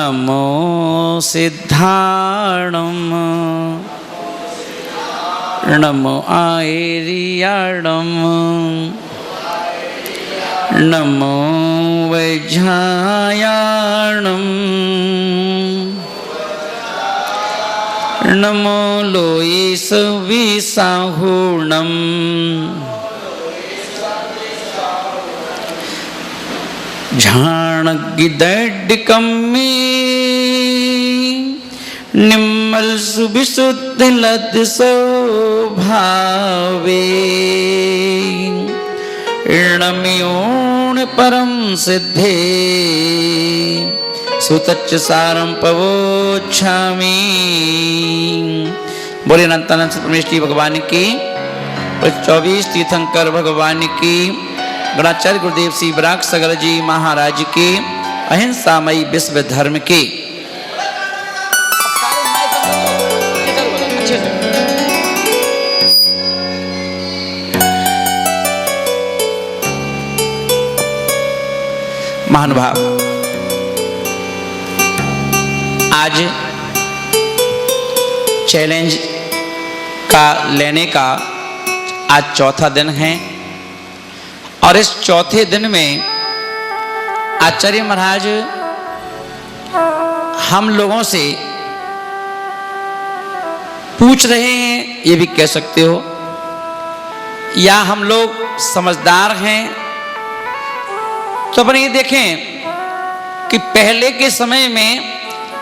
नमो सिद्धाणम नमो आयर्याणम नमो वैझायाणम नमो लोयिसविसाहुणम झाणगिदड्डिकम्मे निम्मल सुविशुद्धिलद स्वभावे नम्योण परम सिद्धे सुतच्च सारं पवोच्छामि। बोले अनंतानंद परमेश्वरी भगवान की, 24 तीर्थंकर भगवान की, गणाचार्य गुरुदेव श्री बराक सगर जी महाराज की, अहिंसामयी विश्व धर्म की। महानुभाव, आज चैलेंज का लेने का आज चौथा दिन है और इस चौथे दिन में आचार्य महाराज हम लोगों से पूछ रहे हैं, ये भी कह सकते हो, या हम लोग समझदार हैं। तो अपन ये देखें कि पहले के समय में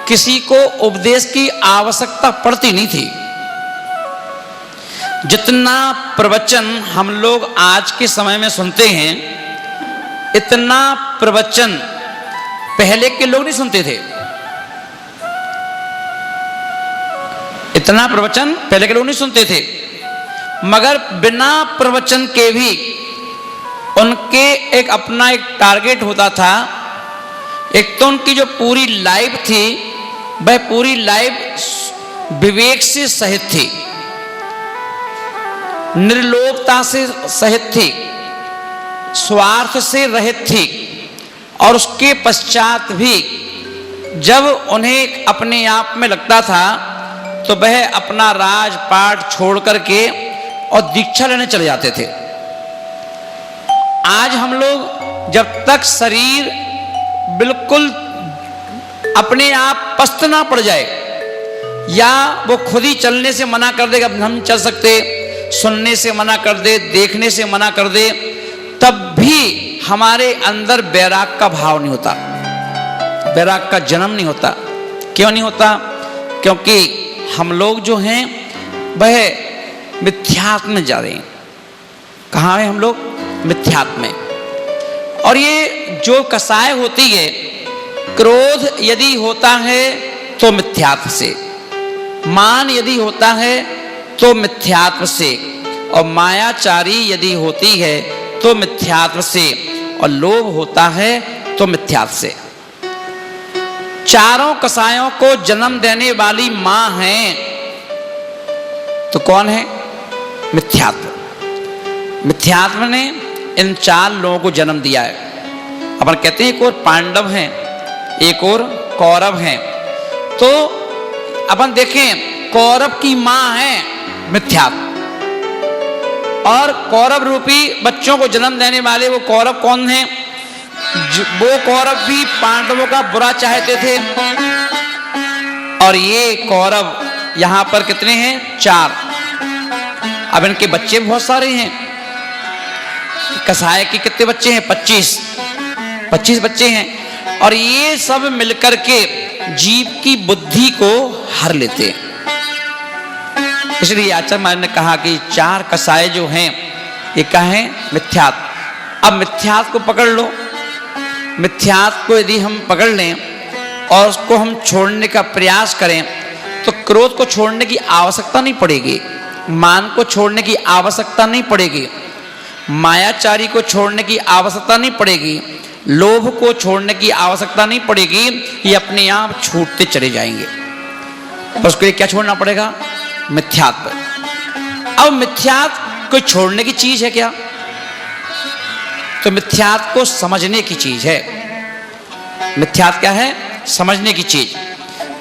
किसी को उपदेश की आवश्यकता पड़ती नहीं थी। जितना प्रवचन हम लोग आज के समय में सुनते हैं, इतना प्रवचन पहले के लोग नहीं सुनते थे। इतना प्रवचन पहले के लोग नहीं सुनते थे, मगर बिना प्रवचन के भी उनके एक अपना एक टारगेट होता था। एक तो उनकी जो पूरी लाइफ थी, वह पूरी लाइफ विवेक से सहित थी, निर्लोभता से सहित थी, स्वार्थ से रहित थी। और उसके पश्चात भी जब उन्हें अपने आप में लगता था तो वह अपना राजपाट छोड़ करके और दीक्षा लेने चले जाते थे। आज हम लोग जब तक शरीर बिल्कुल अपने आप पस्त ना पड़ जाए, या वो खुद ही चलने से मना कर देगा, हम चल सकते, सुनने से मना कर दे, देखने से मना कर दे, तब भी हमारे अंदर वैराग का भाव नहीं होता, वैराग का जन्म नहीं होता। क्यों नहीं होता? क्योंकि हम लोग जो हैं वह मिथ्यात्व में जा रहे हैं। कहाँ हैं हम लोग? मिथ्यात्व में। और ये जो कसाय होती है, क्रोध यदि होता है तो मिथ्यात्व से, मान यदि होता है तो मिथ्यात्व से, और मायाचारी यदि होती है तो मिथ्यात्व से, और लोभ होता है तो मिथ्यात्व से। चारों कसायों को जन्म देने वाली मां है तो कौन है? मिथ्यात्व। मिथ्यात्व ने इन चार लोगों को जन्म दिया है। अपन कहते हैं एक और पांडव हैं, एक और कौरव हैं। तो अपन देखें, कौरव की मां है मिथ्यात्व, और कौरव रूपी बच्चों को जन्म देने वाले वो कौरव कौन हैं? वो कौरव भी पांडवों का बुरा चाहते थे। और ये कौरव यहां पर कितने हैं? 4। अब इनके बच्चे बहुत सारे हैं। कसाय के कितने बच्चे हैं? 25 बच्चे हैं। और ये सब मिलकर के जीव की बुद्धि को हर लेते हैं। इसलिए आचार्य महाराज ने कहा कि 4 कसाय जो हैं ये क्या है? मिथ्यात्व। अब मिथ्यात्व को पकड़ लो। मिथ्यात्व को यदि हम पकड़ लें और उसको हम छोड़ने का प्रयास करें तो क्रोध को छोड़ने की आवश्यकता नहीं पड़ेगी, मान को छोड़ने की आवश्यकता नहीं पड़ेगी, मायाचारी को छोड़ने की आवश्यकता नहीं पड़ेगी, लोभ को छोड़ने की आवश्यकता नहीं पड़ेगी। ये अपने आप छूटते चले जाएंगे। पर उसके लिए क्या छोड़ना पड़ेगा? मिथ्यात्व। अब मिथ्यात्व कोई छोड़ने की चीज है क्या? तो मिथ्यात्व को समझने की चीज है। मिथ्यात्व क्या है? समझने की चीज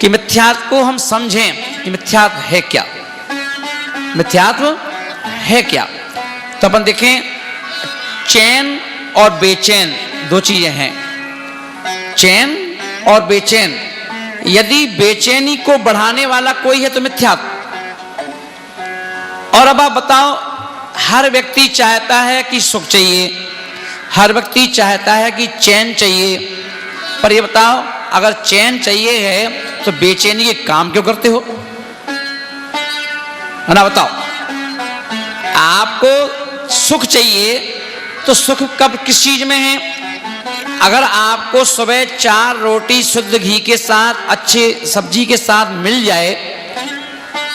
कि मिथ्यात्व को हम समझें कि मिथ्यात्व है क्या, मिथ्यात्व है क्या। तो अपन देखें, चैन और बेचैन दो चीजें हैं, चैन और बेचैन। यदि बेचैनी को बढ़ाने वाला कोई है तो मिथ्यात्व। और अब आप बताओ, हर व्यक्ति चाहता है कि सुख चाहिए, हर व्यक्ति चाहता है कि चैन चाहिए, पर ये बताओ अगर चैन चाहिए है तो बेचैनी के काम क्यों करते हो, है ना? बताओ, आपको सुख चाहिए तो सुख कब किस चीज में है? अगर आपको सुबह 4 रोटी शुद्ध घी के साथ अच्छे सब्जी के साथ मिल जाए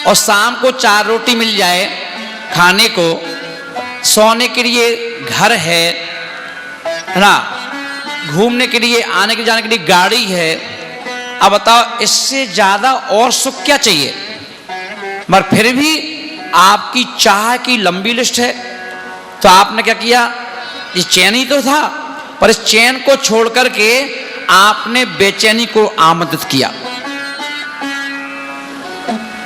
और शाम को 4 रोटी मिल जाए खाने को, सोने के लिए घर है ना, घूमने के लिए आने के जाने के लिए गाड़ी है, अब बताओ इससे ज्यादा और सुख क्या चाहिए? मगर फिर भी आपकी चाह की लंबी लिस्ट है। तो आपने क्या किया, ये चैन ही तो था, पर इस चैन को छोड़ करके आपने बेचैनी को आमंत्रित किया।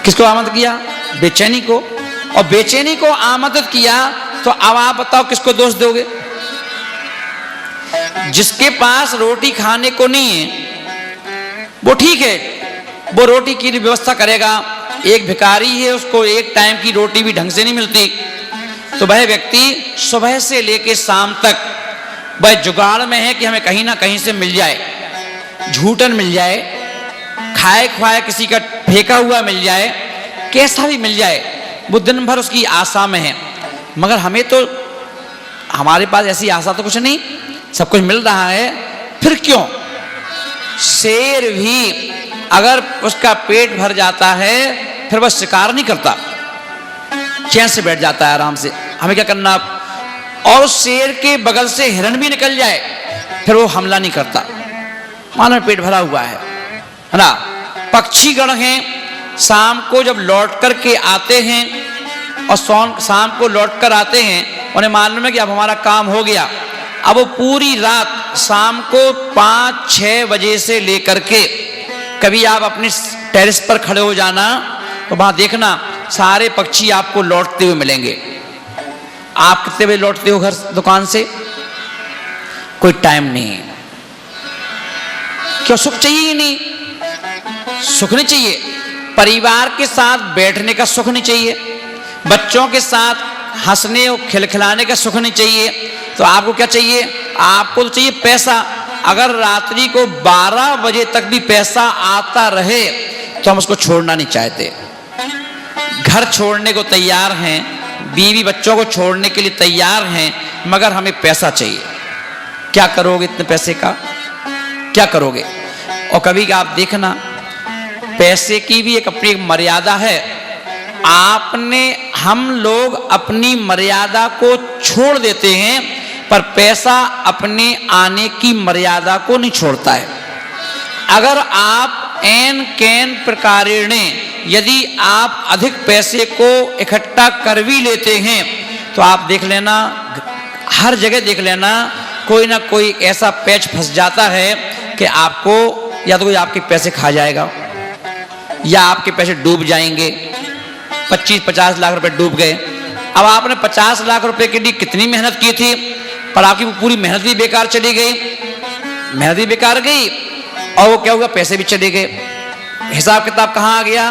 किसको आमंत्रित किया? बेचैनी को। और बेचैनी को आमंत्रित किया तो अब आप बताओ किसको दोष दोगे? जिसके पास रोटी खाने को नहीं है वो ठीक है, वो रोटी की व्यवस्था करेगा। एक भिखारी है, उसको एक टाइम की रोटी भी ढंग से नहीं मिलती, तो वह व्यक्ति सुबह से लेकर शाम तक वह जुगाड़ में है कि हमें कहीं ना कहीं से मिल जाए, झूठन मिल जाए, खाए खुआए किसी का फेंका हुआ मिल जाए, कैसा भी मिल जाए, वो दिन भर उसकी आशा में है। मगर हमें तो, हमारे पास ऐसी आशा तो कुछ नहीं, सब कुछ मिल रहा है, फिर क्यों? शेर भी अगर उसका पेट भर जाता है फिर वह शिकार नहीं करता, चैन से बैठ जाता है आराम से। हमें क्या करना? और उस शेर के बगल से हिरण भी निकल जाए फिर वो हमला नहीं करता, मानो पेट भरा हुआ है ना। पक्षीगण हैं, शाम को जब लौट कर के आते हैं और शाम को लौट कर आते हैं, उन्हें मालूम है कि अब हमारा काम हो गया। अब वो पूरी रात शाम को 5-6 बजे से लेकर के, कभी आप अपनी टेरेस पर खड़े हो जाना तो वहां देखना सारे पक्षी आपको लौटते हुए मिलेंगे। आप कितने बजे लौटते हो घर दुकान से? कोई टाइम नहीं है। क्यों? सुख चाहिए ही नहीं, सुख नहीं चाहिए। परिवार के साथ बैठने का सुख नहीं चाहिए, बच्चों के साथ हंसने और खिलखिलाने का सुख नहीं चाहिए। तो आपको क्या चाहिए? आपको तो चाहिए पैसा। अगर रात्रि को 12 बजे तक भी पैसा आता रहे तो हम उसको छोड़ना नहीं चाहते। घर छोड़ने को तैयार हैं, बीवी बच्चों को छोड़ने के लिए तैयार हैं, मगर हमें पैसा चाहिए। क्या करोगे इतने पैसे का? क्या करोगे? और कभी आप देखना, पैसे की भी एक अपनी मर्यादा है। हम लोग अपनी मर्यादा को छोड़ देते हैं, पर पैसा अपने आने की मर्यादा को नहीं छोड़ता है। अगर आप एन कैन प्रकारेण, यदि आप अधिक पैसे को इकट्ठा कर भी लेते हैं तो आप देख लेना, हर जगह देख लेना, कोई ना कोई ऐसा पैच फंस जाता है कि आपको या तो कोई आपके पैसे खा जाएगा या आपके पैसे डूब जाएंगे। 25-50 लाख रुपए डूब गए। अब आपने 50 लाख रुपए के लिए कितनी मेहनत की थी, पर आपकी पूरी मेहनत भी बेकार चली गई, मेहनत भी बेकार गई, और वो क्या हुआ? पैसे भी चले गए। हिसाब किताब कहाँ आ गया?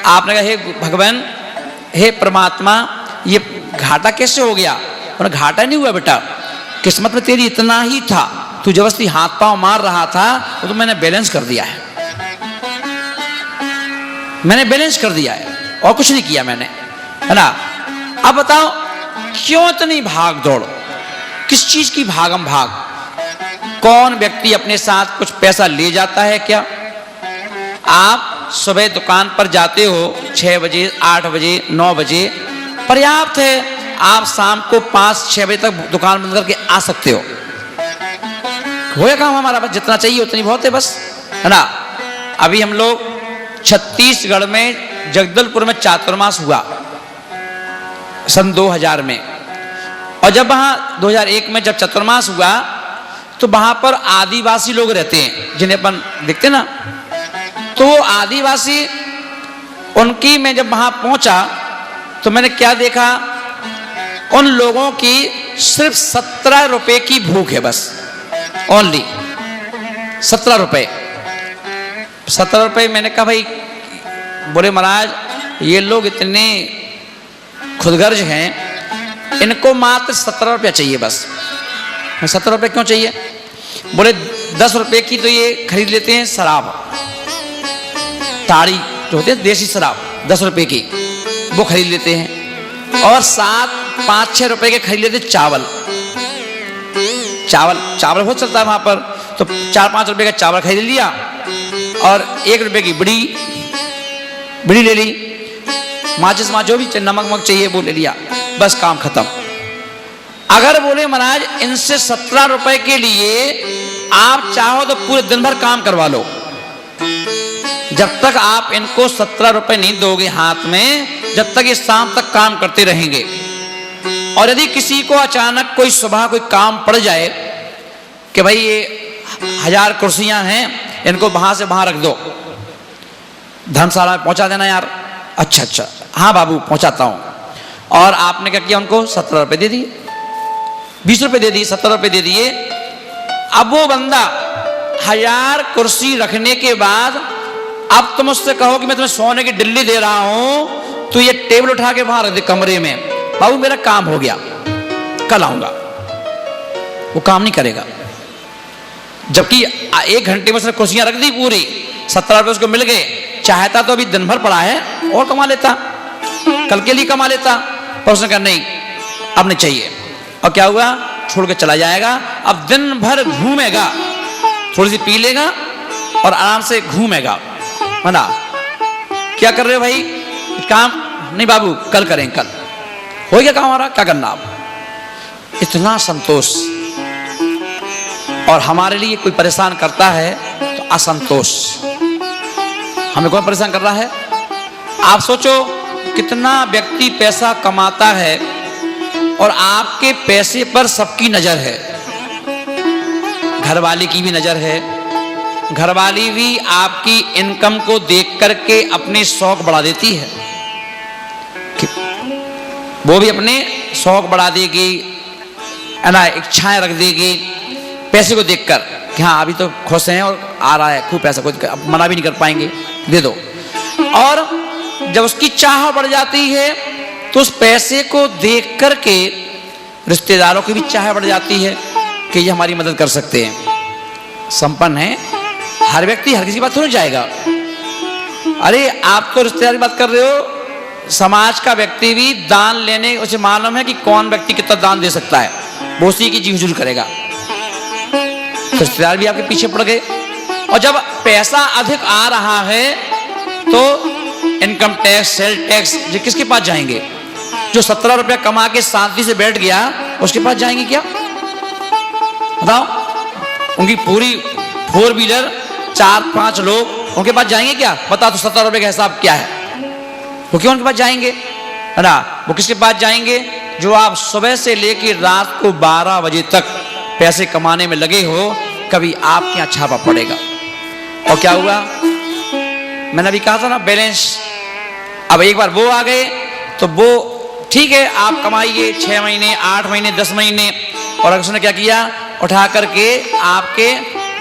आपने कहा, हे भगवान, हे परमात्मा, ये घाटा कैसे हो गया? और घाटा नहीं हुआ बेटा, किस्मत में तेरी इतना ही था, तू जबरदस्ती हाथ पांव मार रहा था, तो मैंने बैलेंस कर दिया है, मैंने बैलेंस कर दिया है, और कुछ नहीं किया मैंने, है ना। अब बताओ क्यों इतनी भाग दौड़? किस चीज की भागम भाग? कौन व्यक्ति अपने साथ कुछ पैसा ले जाता है क्या? आप सुबह दुकान पर जाते हो 6 बजे, 8 बजे, 9 बजे, पर्याप्त है। आप शाम को 5-6 बजे तक दुकान बंद करके आ सकते हो। गया काम हमारा, बस जितना चाहिए उतनी बहुत है, बस, है ना। अभी हम लोग छत्तीसगढ़ में जगदलपुर में चातुर्मास हुआ सन 2000 में, और जब वहां 2001 में जब चातुर्मास हुआ तो वहां पर आदिवासी लोग रहते हैं जिन्हें अपन देखते ना, तो वो आदिवासी उनकी मैं जब वहां पहुंचा तो मैंने क्या देखा, उन लोगों की सिर्फ 17 रुपए की भूख है, बस ओनली 17 रुपए। 17 रुपए। मैंने कहा भाई, बोले महाराज ये लोग इतने खुदगर्ज हैं, इनको मात्र 17 रुपया चाहिए बस। 17 रुपये क्यों चाहिए? बोले 10 रुपए की तो ये खरीद लेते हैं शराब, ताड़ी जो होती है देसी शराब, 10 रुपए की वो खरीद लेते हैं, और 5-6 रुपए के खरीद लेते चावल। चावल बहुत चलता है वहां पर, तो 4-5 रुपए का चावल खरीद लिया और 1 रुपए की बीड़ी ले ली, माचिस जो भी नमक चाहिए वो ले लिया, बस काम खत्म। अगर बोले महाराज इनसे 17 रुपए के लिए आप चाहो तो पूरे दिन भर काम करवा लो, जब तक आप इनको 17 रुपए नहीं दोगे हाथ में, जब तक ये शाम तक काम करते रहेंगे। और यदि किसी को अचानक कोई सुबह कोई काम पड़ जाए कि भाई ये 1000 कुर्सियां हैं, इनको वहां से वहां रख दो, धर्मशाला में पहुंचा देना यार। अच्छा, हाँ बाबू पहुंचाता हूं। और आपने क्या किया, उनको 17 रुपए दे दिए, 20 रुपए दे दिए, 17 रुपए दे दिए। अब वो बंदा 1000 कुर्सी रखने के बाद अब तुम उससे कहो कि मैं तुम्हें सोने की डिल्ली दे रहा हूं, तो ये टेबल उठा के वहां रख दे कमरे में, बाबू मेरा काम हो गया, कल आऊंगा, वो काम नहीं करेगा। जबकि 1 घंटे में उसने कुर्सियां रख दी पूरी, 17 रुपए उसको मिल गए। चाहता तो अभी दिन भर पड़ा है और कमा लेता, कल के लिए कमा लेता, पर उसने कहा नहीं अब नहीं चाहिए। और क्या हुआ, छोड़ के चला जाएगा। अब दिन भर घूमेगा, थोड़ी सी पी लेगा और आराम से घूमेगा, है ना। क्या कर रहे हो भाई, काम नहीं बाबू कल करें, कल हो गया काम हमारा, क्या करना अब। इतना संतोष। और हमारे लिए कोई परेशान करता है तो असंतोष। हमें कौन परेशान कर रहा है? आप सोचो कितना व्यक्ति पैसा कमाता है और आपके पैसे पर सबकी नजर है, घरवाली की भी नजर है, घरवाली भी आपकी इनकम को देख करके अपने शौक बढ़ा देती है, वो भी अपने शौक बढ़ा देगी, है ना, इच्छाएं रख देगी पैसे को देखकर कि हाँ अभी तो खुश हैं और आ रहा है खूब पैसा, कोई मना भी नहीं कर पाएंगे, दे दो। और जब उसकी चाह बढ़ जाती है तो उस पैसे को देख करके रिश्तेदारों की भी चाह बढ़ जाती है कि ये हमारी मदद कर सकते हैं, संपन्न है। हर व्यक्ति हर किसी की बात थोड़ी जाएगा। अरे आप तो रिश्तेदार की बात कर रहे हो, समाज का व्यक्ति भी दान लेने, उसे मालूम है कि कौन व्यक्ति कितना दान दे सकता है, वो उसी की जी हुजूर करेगा। रिश्तेदार भी आपके पीछे पड़ गए। और जब पैसा अधिक आ रहा है तो इनकम टैक्स, सेल टैक्स, ये किसके पास जाएंगे? जो 17 रुपया कमा के शांति से बैठ गया उसके पास जाएंगे क्या? बताओ, उनकी पूरी 4 व्हीलर 4-5 लोग उनके पास जाएंगे क्या? बताओ तो 17 रुपये का हिसाब क्या है? वो क्यों उनके पास जाएंगे, है ना। वो किसके पास जाएंगे? जो आप सुबह से लेकर रात को 12 बजे तक पैसे कमाने में लगे हो, कभी आपके यहाँ छापा पड़ेगा। और क्या हुआ, मैंने अभी कहा था ना, बैलेंस। अब एक बार वो आ गए तो वो ठीक है, आप कमाइए 6 महीने, 8 महीने, 10 महीने, और उसने क्या किया, उठा करके आपके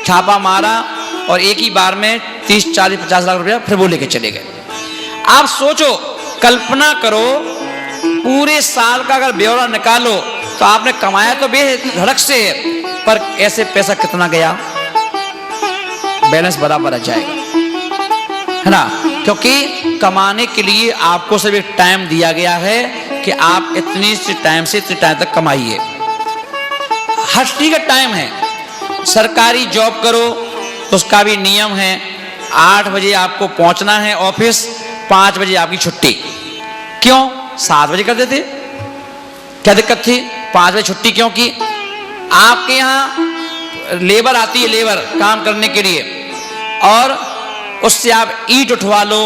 छापा मारा और एक ही बार में 30, 40, 50 लाख रुपया फिर वो लेके चले गए। आप सोचो, कल्पना करो, पूरे साल का अगर ब्यौरा निकालो तो आपने कमाया तो बेधड़क से है, पर ऐसे पैसा कितना गया, बैलेंस बराबर आ जाएगा, है ना। क्योंकि कमाने के लिए आपको सिर्फ एक टाइम दिया गया है कि आप इतनी से टाइम से इतने टाइम तक कमाइए। हर चीज का टाइम है। सरकारी जॉब करो तो उसका भी नियम है, 8 बजे आपको पहुंचना है ऑफिस, 5 बजे आपकी छुट्टी। क्यों? 7 बजे कर देते, क्या दिक्कत थी? 5 बजे छुट्टी क्यों की? आपके यहाँ लेबर आती है, लेबर काम करने के लिए, और उससे आप ईंट उठवा लो,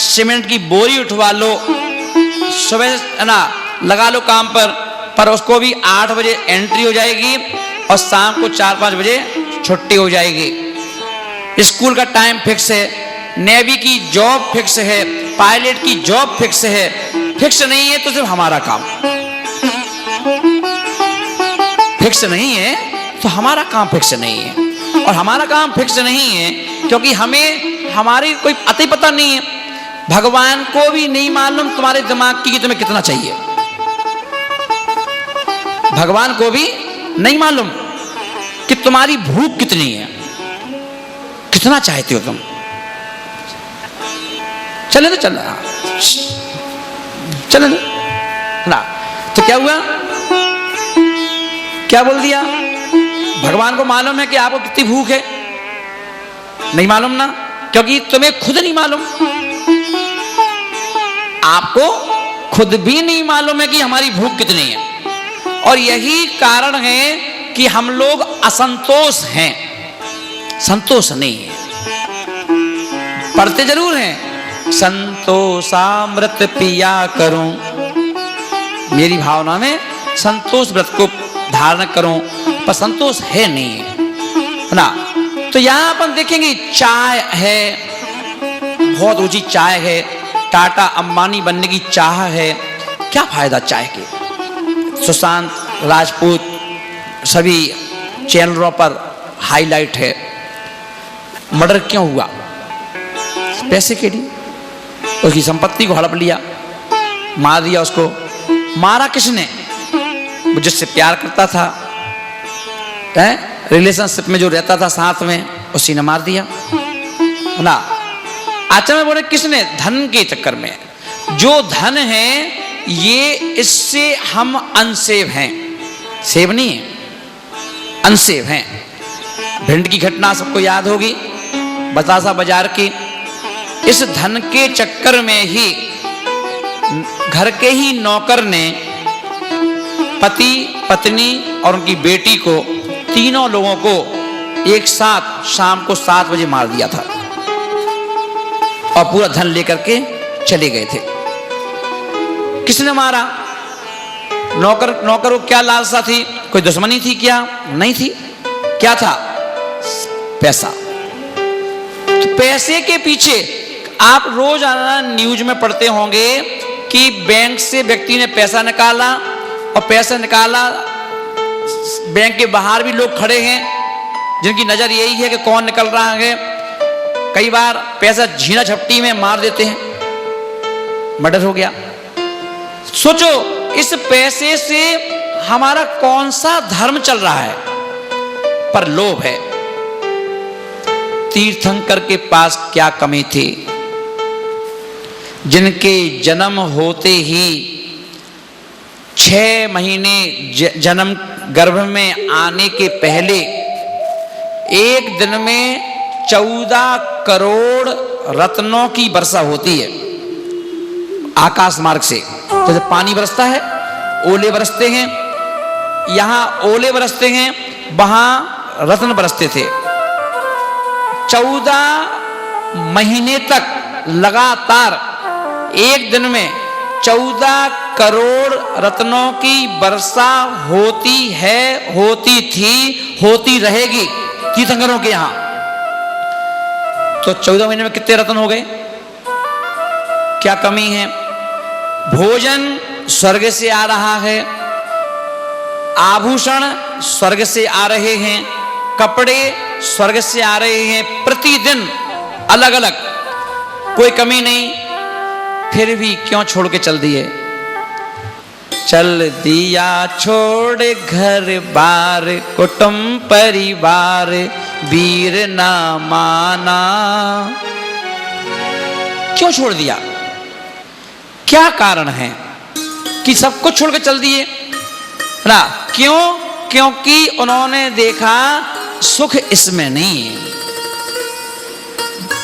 सीमेंट की बोरी उठवा लो, सुबह है ना लगा लो काम पर उसको भी 8 बजे एंट्री हो जाएगी, और शाम को 4-5 बजे छुट्टी हो जाएगी। स्कूल का टाइम फिक्स है, नेवी की जॉब फिक्स है, पायलट की जॉब फिक्स है। फिक्स नहीं है तो सिर्फ हमारा काम फिक्स नहीं है, तो हमारा काम फिक्स नहीं है। और हमारा काम फिक्स नहीं है क्योंकि हमें हमारी कोई अति पता नहीं है। भगवान को भी नहीं मालूम तुम्हारे दिमाग की कि तुम्हें कितना चाहिए। भगवान को भी नहीं मालूम कि तुम्हारी भूख कितनी है, कितना चाहते हो तुम। चले तो चलना, चले ना। तो क्या हुआ, क्या बोल दिया? भगवान को मालूम है कि आपको कितनी भूख है? नहीं मालूम ना, क्योंकि तुम्हें खुद नहीं मालूम। आपको खुद भी नहीं मालूम है कि हमारी भूख कितनी है। और यही कारण है कि हम लोग असंतोष हैं, संतोष नहीं है। पढ़ते जरूर हैं, संतोषामृत पिया करूं, मेरी भावना में संतोष व्रत को धारण करूं, पर संतोष है नहीं है ना। तो यहां अपन देखेंगे चाय है, बहुत ऊंची चाय है, टाटा अंबानी बनने की चाह है। क्या फायदा चाय के? सुशांत राजपूत सभी चैनलों पर हाईलाइट है। मर्डर क्यों हुआ? पैसे के लिए। उसकी संपत्ति को हड़प लिया, मार दिया उसको। मारा किसने? वो जिससे प्यार करता था, रिलेशनशिप में जो रहता था साथ में, उसी ने मार दिया ना। अच्छा में बोले किसने? धन के चक्कर में। जो धन है ये, इससे हम अनसेव हैं, सेव नहीं है, अनसेव हैं। भिंड की घटना सबको याद होगी, बतासा बाजार की। इस धन के चक्कर में ही घर के ही नौकर ने पति, पत्नी और उनकी बेटी को, तीनों लोगों को एक साथ शाम को 7 बजे मार दिया था और पूरा धन लेकर के चले गए थे। किसने मारा? नौकर को क्या लालसा थी? कोई दुश्मनी थी क्या? नहीं थी। क्या था? पैसा। तो पैसे के पीछे आप रोजाना न्यूज में पढ़ते होंगे कि बैंक से व्यक्ति ने पैसा निकाला, और पैसा निकाला, बैंक के बाहर भी लोग खड़े हैं जिनकी नजर यही है कि कौन निकल रहा है। कई बार पैसा झीना झपटी में मार देते हैं, मर्डर हो गया। सोचो इस पैसे से हमारा कौन सा धर्म चल रहा है, पर लोभ है। तीर्थंकर के पास क्या कमी थी? जिनके जन्म होते ही 6 महीने जन्म गर्भ में आने के पहले एक दिन में 14 करोड़ रत्नों की वर्षा होती है आकाश मार्ग से। जैसे पानी बरसता है, ओले बरसते हैं, यहां ओले बरसते हैं, वहां रत्न बरसते थे। 14 महीने तक लगातार एक दिन में 14 करोड़ रत्नों की वर्षा होती है, होती थी, होती रहेगी तीर्थंकरों के यहां। तो 14 महीने में कितने रत्न हो गए? क्या कमी है? भोजन स्वर्ग से आ रहा है, आभूषण स्वर्ग से आ रहे हैं, कपड़े स्वर्ग से आ रहे हैं, प्रतिदिन अलग अलग, कोई कमी नहीं। फिर भी क्यों छोड़ के चल दिए? चल दिया छोड़ घर बार, कुटुंब परिवार, वीर ना माना। क्यों छोड़ दिया? क्या कारण है कि सब कुछ छोड़ के चल दिए ना? क्यों? क्योंकि उन्होंने देखा सुख इसमें नहीं है,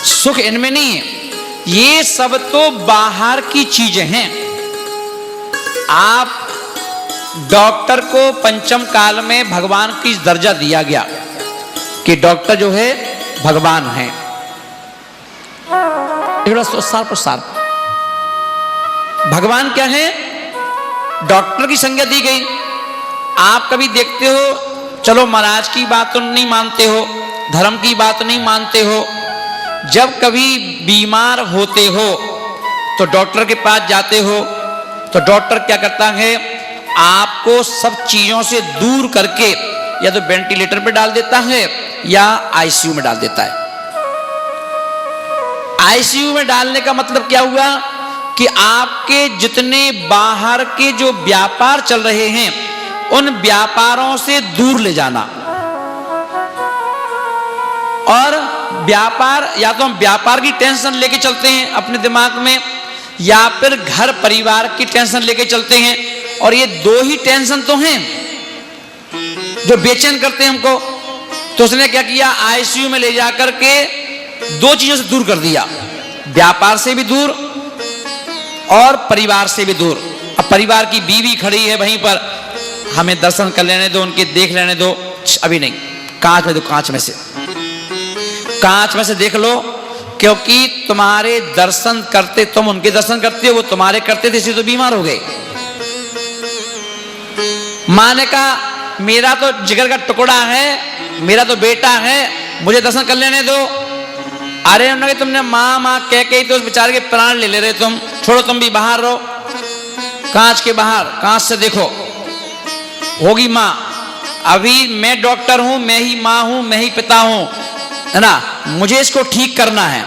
सुख इनमें नहीं है, ये सब तो बाहर की चीजें हैं। आप डॉक्टर को पंचम काल में भगवान की दर्जा दिया गया कि डॉक्टर जो है भगवान है। सार पर सार भगवान क्या है? डॉक्टर की संज्ञा दी गई। आप कभी देखते हो चलो महाराज की बात तो नहीं मानते हो, धर्म की बात नहीं मानते हो, जब कभी बीमार होते हो तो डॉक्टर के पास जाते हो तो डॉक्टर क्या करता है, आपको सब चीजों से दूर करके या तो वेंटिलेटर पे डाल देता है या आईसीयू में डाल देता है। आईसीयू में डालने का मतलब क्या हुआ कि आपके जितने बाहर के जो व्यापार चल रहे हैं उन व्यापारों से दूर ले जाना। और व्यापार, या तो हम व्यापार की टेंशन लेके चलते हैं अपने दिमाग में, या फिर घर परिवार की टेंशन लेके चलते हैं, और ये दो ही टेंशन तो हैं जो बेचैन करते हैं हमको। तो उसने क्या किया, आईसीयू में ले जाकर के दो चीजों से दूर कर दिया, व्यापार से भी दूर और परिवार से भी दूर। अब परिवार की बीवी खड़ी है वहीं पर, हमें दर्शन कर लेने दो, उनके देख लेने दो, अभी नहीं, कांच में दो, कांच में से देख लो, क्योंकि तुम्हारे दर्शन करते, तुम उनके दर्शन करते हो, वो तुम्हारे करते थे, इसलिए तो बीमार हो गए। माँ ने कहा मेरा तो जिगर का टुकड़ा है, मेरा तो बेटा है, मुझे दर्शन कर लेने दो। अरे उन्होंने, तुमने माँ माँ कह के ही तो उस बेचारे के प्राण ले रहे तुम, छोड़ो तुम भी बाहर रहो, कांच के बाहर, कांच से देखो, होगी माँ। अभी मैं डॉक्टर हूं, मैं ही माँ हूं, मैं ही पिता हूं, है ना, मुझे इसको ठीक करना है।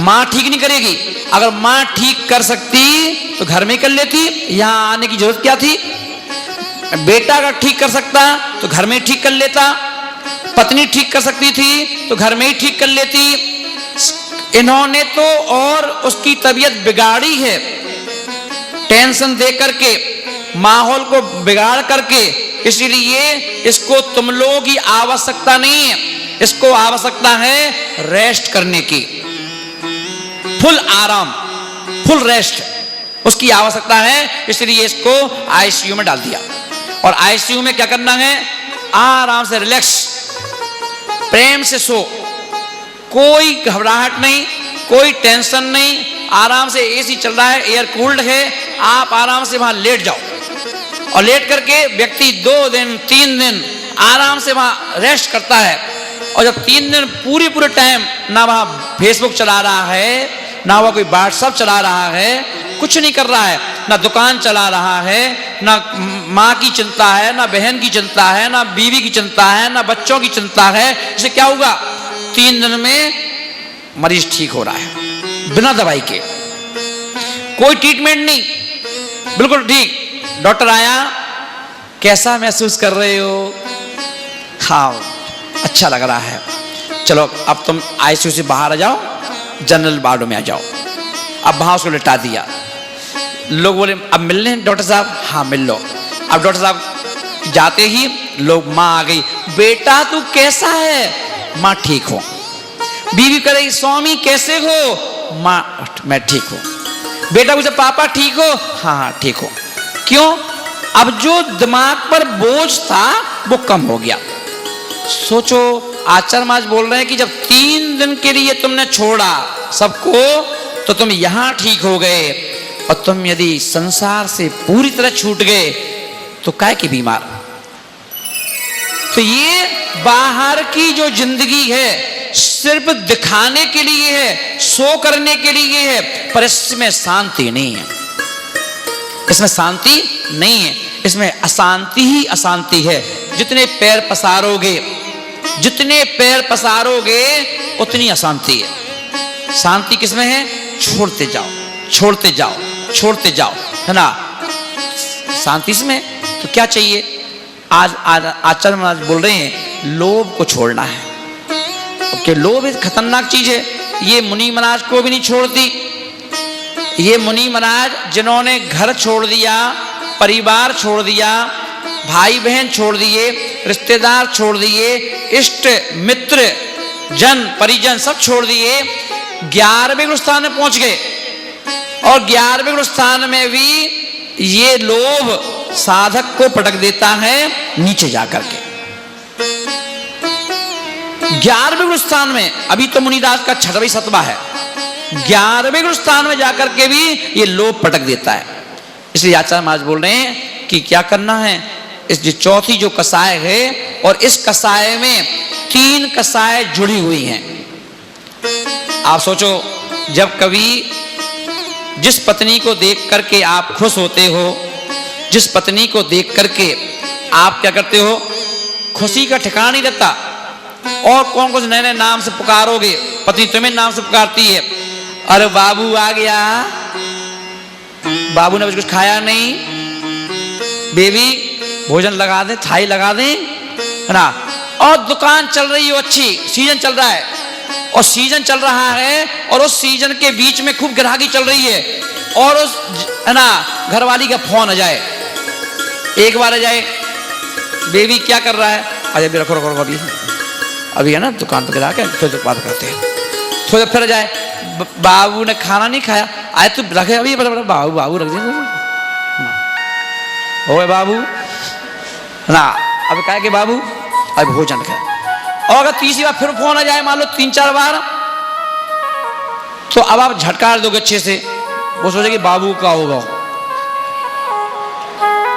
माँ ठीक नहीं करेगी, अगर माँ ठीक कर सकती तो घर में कर लेती, यहां आने की जरूरत क्या थी। बेटा अगर ठीक कर सकता तो घर में ठीक कर लेता, पत्नी ठीक कर सकती थी तो घर में ही ठीक कर लेती। इन्होंने तो और उसकी तबीयत बिगाड़ी है, टेंशन दे करके, माहौल को बिगाड़ करके। इसलिए इसको तुम लोगों की आवश्यकता नहीं है, इसको आवश्यकता है रेस्ट करने की, फुल आराम, फुल रेस्ट उसकी आवश्यकता है। इसलिए इसको आईसीयू में डाल दिया। और आईसीयू में क्या करना है, आराम से रिलैक्स, प्रेम से सो, कोई घबराहट नहीं, कोई टेंशन नहीं, आराम से एसी चल रहा है, एयर कूल्ड है, आप आराम से वहां लेट जाओ। और लेट करके व्यक्ति 2 दिन 3 दिन आराम से वहां रेस्ट करता है। और जब 3 दिन पूरे टाइम ना वहां फेसबुक चला रहा है, ना वह कोई व्हाट्सएप चला रहा है, कुछ नहीं कर रहा है, ना दुकान चला रहा है, ना माँ की चिंता है, ना बहन की चिंता है, ना बीवी की चिंता है, ना बच्चों की चिंता है, इससे क्या होगा, 3 दिन में मरीज ठीक हो रहा है बिना दवाई के, कोई ट्रीटमेंट नहीं, बिल्कुल ठीक। डॉक्टर आया, कैसा महसूस कर रहे हो, हाँ अच्छा लग रहा है, चलो अब तुम आईसीयू से बाहर आ जाओ, जनरल वार्ड में आ जाओ। अब वहां उसको लिटा दिया। लोग बोले अब मिल लें डॉक्टर साहब, हाँ मिल लो। अब डॉक्टर साहब जाते ही लोग, माँ आ गई, बेटा तू कैसा है, माँ ठीक हो। बीवी कह स्वामी कैसे हो, माँ मैं ठीक हूं। बेटा पूछे पापा ठीक हो, हाँ हाँ ठीक हो। क्यों, अब जो दिमाग पर बोझ था वो कम हो गया। सोचो, आचार्य महाराज बोल रहे हैं कि जब 3 दिन के लिए तुमने छोड़ा सबको तो तुम यहां ठीक हो गए, और तुम यदि संसार से पूरी तरह छूट गए तो काहे के बीमार। तो ये बाहर की जो जिंदगी है सिर्फ दिखाने के लिए है, शो करने के लिए है, पर इसमें शांति नहीं है, इसमें शांति नहीं है, इसमें अशांति ही अशांति है। जितने पैर पसारोगे, जितने पैर पसारोगे उतनी अशांति है। शांति किसमें है, छोड़ते जाओ, छोड़ते जाओ, छोड़ते जाओ, है ना, शांति इसमें। तो क्या चाहिए, आज आचार्य महाराज बोल रहे हैं लोभ को छोड़ना है, क्योंकि लोभ एक खतरनाक चीज है। ये मुनि महाराज को भी नहीं छोड़ती। ये मुनि महाराज जिन्होंने घर छोड़ दिया, परिवार छोड़ दिया, भाई बहन छोड़ दिए, रिश्तेदार छोड़ दिए, इष्ट मित्र जन परिजन सब छोड़ दिए, 11वें गुरुस्थान में पहुंच गए। और 11वें गुरुस्थान में भी ये लोभ साधक को पटक देता है नीचे जाकर के। 11वें गुरुस्थान में, अभी तो मुनिदास का 6वां 7वां है, 11वें गुरुस्थान में जाकर के भी ये लोभ पटक देता है। इसलिए आचार्य महाराज बोल रहे हैं कि क्या करना है, इस जो चौथी जो कसाय है, और इस कसाय में 3 कसाय जुड़ी हुई हैं। आप सोचो, जब कभी जिस पत्नी को देख करके आप खुश होते हो, जिस पत्नी को देख करके आप क्या करते हो, खुशी का ठिकाना नहीं रहता, और कौन कौन से नए नए नाम से पुकारोगे। पत्नी तुम्हें नाम से पुकारती है, अरे बाबू आ गया, बाबू ने कुछ खाया नहीं, बेबी भोजन लगा दे, थाई लगा दे, है ना। और दुकान चल रही है अच्छी, सीजन चल रहा है, और सीजन चल रहा है, और उस सीजन के बीच में खूब ग्राहकी चल रही है, और उस, है ना, घरवाली का फोन आ जाए, एक बार आ जाए, बेबी क्या कर रहा है, अरे रखो रखो रखो, अभी है ना दुकान पर गिरा के फिर बात करते हैं। थोड़ी देर फिर आ जाए, बाबू ने खाना नहीं खाया, आए तो रखे अभी, बाबू बाबू रख दे, ओए बाबू ना, अब कहे कि बाबू अब भोजन खाए। और अगर तीसरी बार फिर फोन आ जाए, मान लो 3-4 बार, तो अब आप झटकार दोगे अच्छे से, वो सोचे कि बाबू का होगा,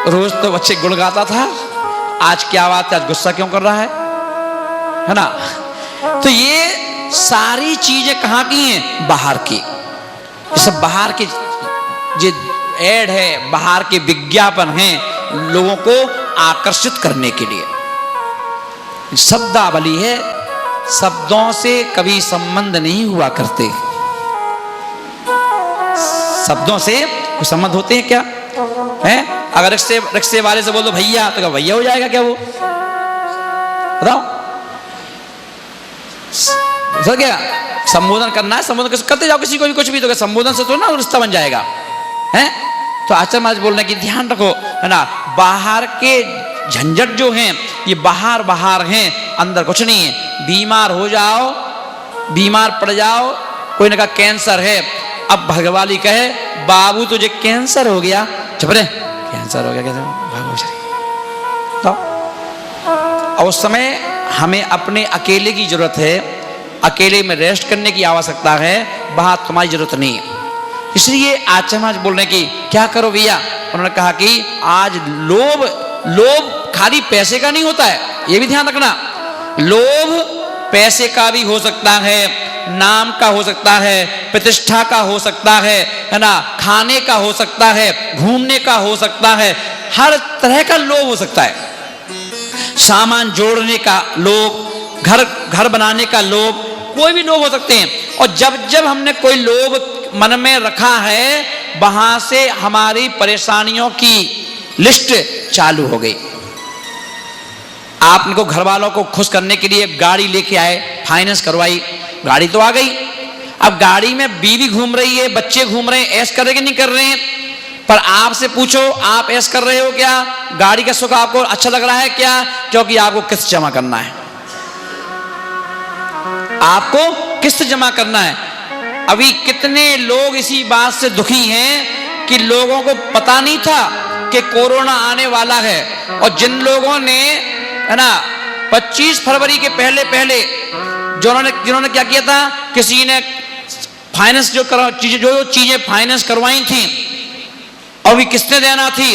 रोज तो बच्चे गुड़ गाता था, आज क्या बात है, आज गुस्सा क्यों कर रहा है ना। तो ये सारी चीजें कहां की हैं, बाहर की। ये सब बाहर के जो ऐड है, बाहर के विज्ञापन हैं, लोगों को आकर्षित करने के लिए। शब्दावली है, शब्दों से कभी संबंध नहीं हुआ करते। शब्दों से कोई संबंध होते हैं क्या, है? अगर रिक्शे वाले से बोल दो भैया, तो क्या भैया हो जाएगा क्या वो, बताओ? सर क्या संबोधन करना है, संबोधन करते जाओ किसी को भी, कुछ भी, तो संबोधन से तो ना रिश्ता बन जाएगा, है? तो आचार्य महाराज बोलने की ध्यान रखो, है ना। बाहर के झंझट जो हैं, ये बाहर बाहर हैं, अंदर कुछ नहीं है। बीमार हो जाओ, बीमार पड़ जाओ, कोई ने कहा कैंसर है, अब भगवाली कहे बाबू तुझे कैंसर हो गया, चुप रहे, कैंसर हो गया कैसे, तो और उस समय हमें अपने अकेले की जरूरत है, अकेले में रेस्ट करने की आवश्यकता है, बाहर तुम्हारी जरूरत नहीं है। इसलिए आचार्य महाराज बोलने की क्या करो भैया, उन्होंने कहा कि आज लोभ खाली पैसे का नहीं होता है, ये भी ध्यान रखना। लोभ पैसे का भी हो सकता है, नाम का हो सकता है, प्रतिष्ठा का हो सकता है ना, खाने का हो सकता है, घूमने का हो सकता है, हर तरह का लोभ हो सकता है। सामान जोड़ने का लोभ, घर बनाने का लोभ, कोई भी लोभ हो सकते हैं। और जब जब हमने कोई लोभ मन में रखा है, वहां से हमारी परेशानियों की लिस्ट चालू हो गई। आपको घर वालों को खुश करने के लिए गाड़ी लेके आए, फाइनेंस करवाई, गाड़ी तो आ गई। अब गाड़ी में बीवी घूम रही है, बच्चे घूम रहे हैं, ऐश कर रहे कि नहीं कर रहे हैं, पर आपसे पूछो आप ऐश कर रहे हो क्या, गाड़ी का सुख आपको अच्छा लग रहा है क्या, क्योंकि आपको किस्त जमा करना है, आपको किस्त जमा करना है। अभी कितने लोग इसी बात से दुखी हैं कि लोगों को पता नहीं था कि कोरोना आने वाला है, और जिन लोगों ने, है ना, 25 फरवरी के पहले पहले जिन्होंने क्या किया था, किसी ने फाइनेंस जो चीजें फाइनेंस करवाई थी, और भी किस्तें देना थी,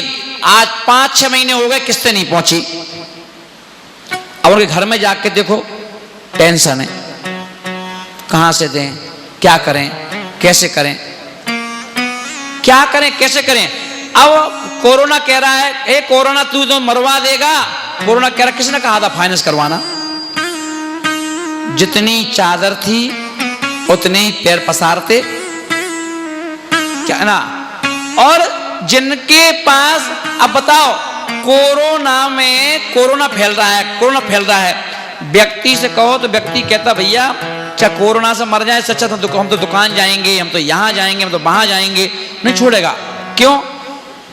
आज 5-6 महीने हो गए, किस्तें नहीं पहुंची। अब उनके घर में जाके देखो, टेंशन है, कहां से दें, क्या करें, कैसे करें, क्या करें, कैसे करें। अब कोरोना कह रहा है, ए कोरोना तू तो मरवा देगा, कोरोना कह रहा, किसने कहा था फाइनेंस करवाना। जितनी चादर थी उतने ही पैर पसारते, क्या ना। और जिनके पास, अब बताओ, कोरोना फैल रहा है, व्यक्ति से कहो तो व्यक्ति कहता भैया क्या कोरोना से मर जाए, सच्चा हम तो दुकान जाएंगे, हम तो यहां जाएंगे, हम तो वहां जाएंगे, नहीं छोड़ेगा। क्यों?